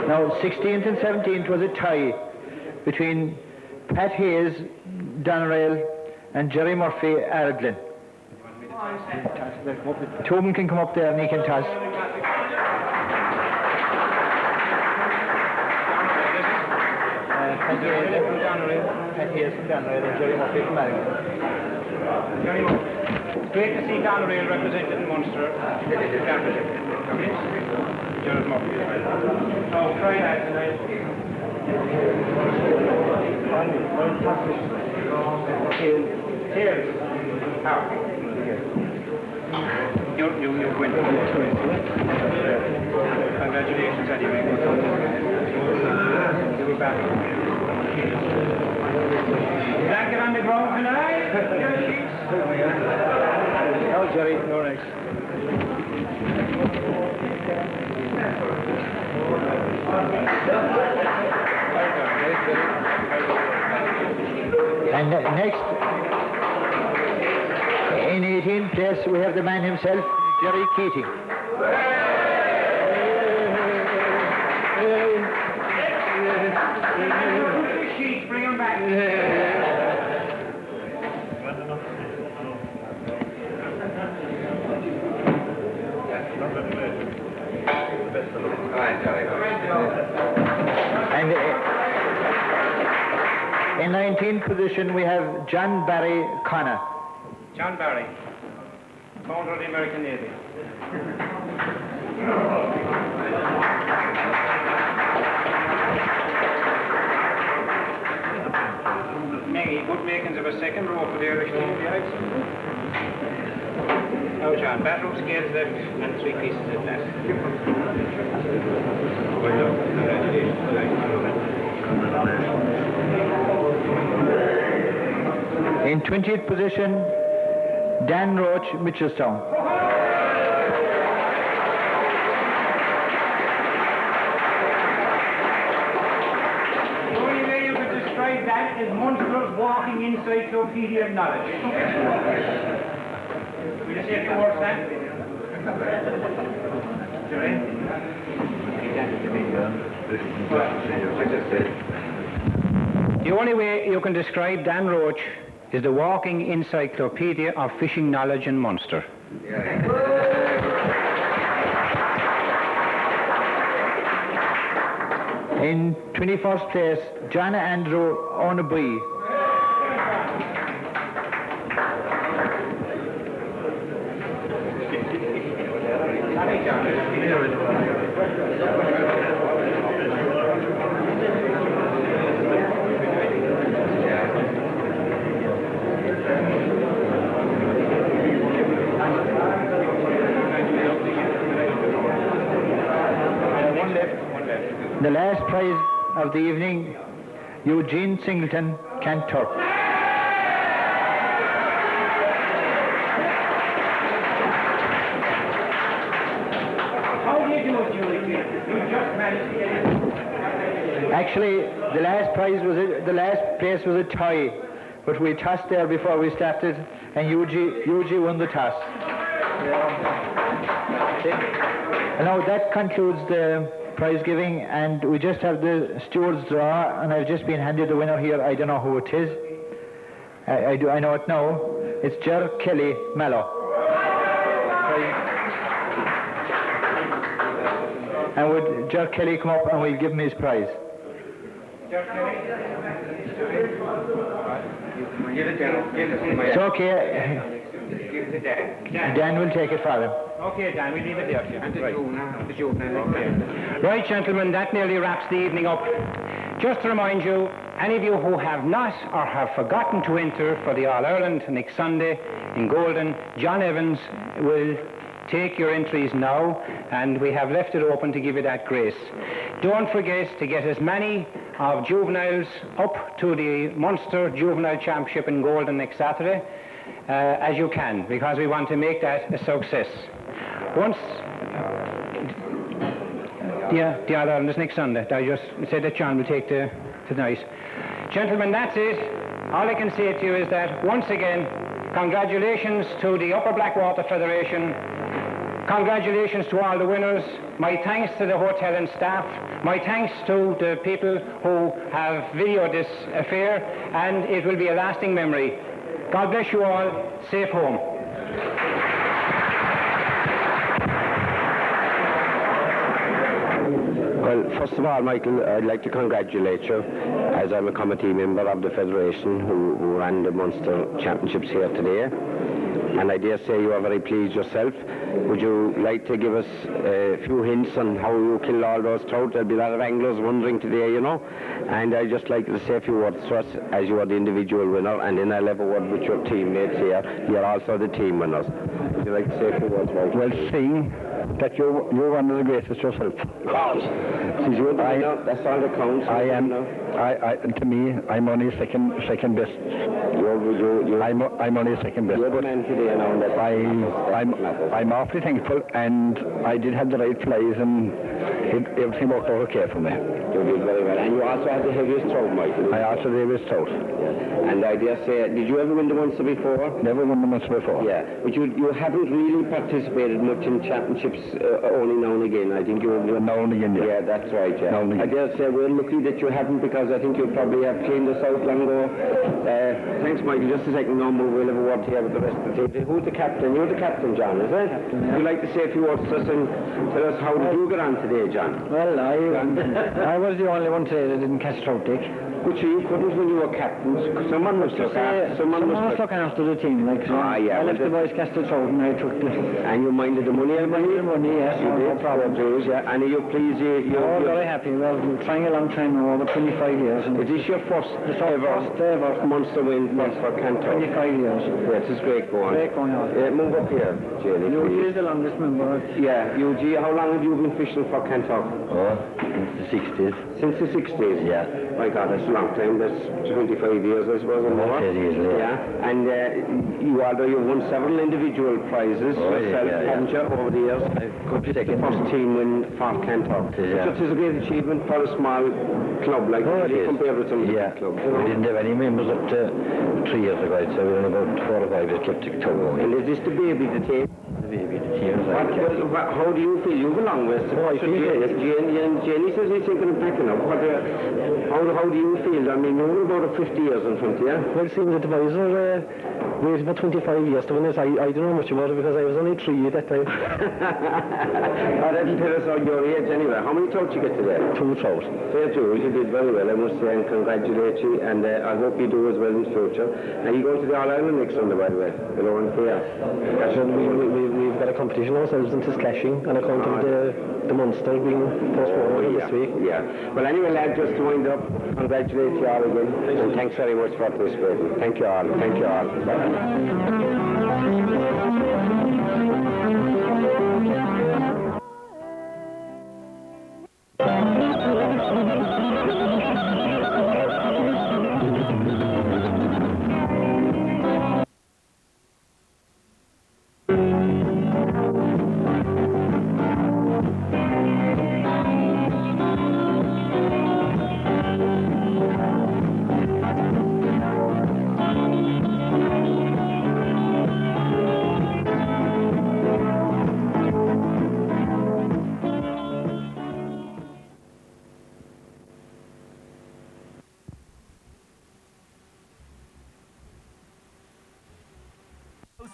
Speaker 7: Now, 16th and 17th was a tie between Pat Hayes, Doneraile, and Jerry Murphy, Ardlin. Two of them can come up there and he can toss. Pat Hayes from Doneraile and Jerry Murphy from Ardlin.
Speaker 15: It's great to see Doneraile represented in Munster Championship. Gerald Murphy. Oh, try that tonight. Cheers. How? You win. Congratulations, anyway. You'll be back. Blanket on the ground tonight.
Speaker 7: No, Jerry, no next. And next, in 18th place, we have the man himself, Jerry Keating.
Speaker 15: Bring him back.
Speaker 7: And in 19th position, we have John Barry Connor.
Speaker 15: John Barry.
Speaker 16: founder of the American Navy. Maggie, good makings of a second row for the Irish team, behind. Now, John, bathroom scales left and 3 pieces at that.
Speaker 7: In 20th position, Dan Roach, Mitchelstown.
Speaker 15: The only way you could describe that is Munster's walking encyclopedia of knowledge. Will you say a few words, Dan?
Speaker 16: The only way you can describe Dan Roach is the walking encyclopedia of fishing knowledge in Munster.
Speaker 7: In 21st place, John Andrew Onaby. The last prize of the evening, Eugene Singleton, Cantor.
Speaker 15: How did you do it, Julie? You just managed to get it.
Speaker 7: Actually, the last place was a tie, but we tossed there before we started, and Eugene won the toss. Now that concludes the prize giving, and we just have the stewards draw, and I've just been handed the winner here. I don't know who it is. I know it now. It's Ger Kelly Mallow. And would Ger Kelly come up and we'll give him his prize. It's okay. Dan will take it for him.
Speaker 16: Okay, Dan, we'll leave it there. Right, gentlemen, that nearly wraps the evening up. Just to remind you, any of you who have not or have forgotten to enter for the All-Ireland next Sunday in Golden, John Evans will take your entries now, and we have left it open to give you that grace. Don't forget to get as many of juveniles up to the Munster Juvenile Championship in Golden next Saturday as you can, because we want to make that a success. Once the All-Ireland is next Sunday, I just said that John will take the night. Gentlemen, that's it. All I can say to you is that, once again, congratulations to the Upper Blackwater Federation. Congratulations to all the winners. My thanks to the hotel and staff. My thanks to the people who have videoed this affair, and it will be a lasting memory. God bless you all. Safe home.
Speaker 2: Well, first of all, Michael, I'd like to congratulate you, as I'm a committee member of the Federation who ran the Munster Championships here today. And I dare say you are very pleased yourself. Would you like to give us a few hints on how you killed all those trout? There'll be a lot of anglers wondering today, you know. And I'd just like to say a few words to us, as you are the individual winner, and then I'll have a word with your teammates here. You're also the team winners. Would you like to say a few words, Michael?
Speaker 4: Well, seeing that you're one of the greatest yourself.
Speaker 2: That's all that counts.
Speaker 4: To me, I'm only second best. I'm only second best.
Speaker 2: You're the man today now.
Speaker 4: I'm awfully thankful, and I did have the right flies, and everything worked out okay for me.
Speaker 2: You did very well. And you also had the heaviest trout, Michael.
Speaker 4: I also had the heaviest trout.
Speaker 2: Yeah. And I dare say, did you ever win the Munster before?
Speaker 4: Never won the Munster before.
Speaker 2: Yeah, but you haven't really participated much in championships, only now and again. I think you
Speaker 4: now and again, yeah.
Speaker 2: Yeah, that's right, yeah.
Speaker 4: Now and again.
Speaker 2: I dare say we're lucky that you haven't, because I think you probably have cleaned us out long ago. Thanks, Michael. Just a second, no more. We'll have a word here with the rest of the team. Who's the captain? You're the captain, John, is it? Would you like to say a few words to us and tell us how did you get on today, John?
Speaker 10: Well, I was the only one today that didn't catch trout, Dick.
Speaker 2: But you couldn't when you were captains. Someone must look after.
Speaker 3: Someone was looking after the team, like so.
Speaker 2: Yeah.
Speaker 3: I left the boys cast it out and I took the...
Speaker 2: And you minded the money?
Speaker 3: I minded the money, yes.
Speaker 2: No problem. Yeah. And are you pleased?
Speaker 3: You're very happy. Well, we're trying a long time now, over 25 years. And
Speaker 2: is this your first
Speaker 3: ever
Speaker 2: Munster win for Cantor?
Speaker 3: 25 years.
Speaker 2: Yes, it's great going.
Speaker 3: Great going on.
Speaker 2: Move up here, Jenny.
Speaker 3: UG is the longest member.
Speaker 2: Yeah, UG, how long have you been fishing for Cantor?
Speaker 17: Oh, since the 60s.
Speaker 2: Since the 60s?
Speaker 17: Yeah.
Speaker 2: My God, that's a long time. That's 25 years, I suppose, or more.
Speaker 17: Yeah.
Speaker 2: And although you've won several individual prizes yourself, haven't you, over the years? The first team win for Cantor.
Speaker 17: Yeah.
Speaker 2: So it's a great achievement for a small club like that, compared with some of the big clubs.
Speaker 17: We didn't have any members up to 3 years ago, so we were about 4 or 5 that kept the club going.
Speaker 2: And is this the baby, the team?
Speaker 17: The baby, the team.
Speaker 2: How do you feel? You have a long ways to go. Jenny says he's thinking of packing up. How do you feel? I mean, you're about 50 years in front of you.
Speaker 10: Well, it seems that the boys are waiting about 25 years to win this. I don't know much about it because I was only 3 at that time.
Speaker 2: That'll tell us on your age anyway. How many trouts you get today?
Speaker 10: 2 trout.
Speaker 2: Fair to you did very well, I must say, and congratulate you, and I hope you do as well in the future. And you're going to the All-Ireland next Sunday, by the way, in Oranfare.
Speaker 10: We've got a competition ourselves in Tiscashing on account of the Munster being postponed this week.
Speaker 2: Yeah. Well, anyway, lad, just to wind up, congratulate you all again, and thanks very much for participating. Thank you all. Thank you all.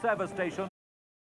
Speaker 18: Service station.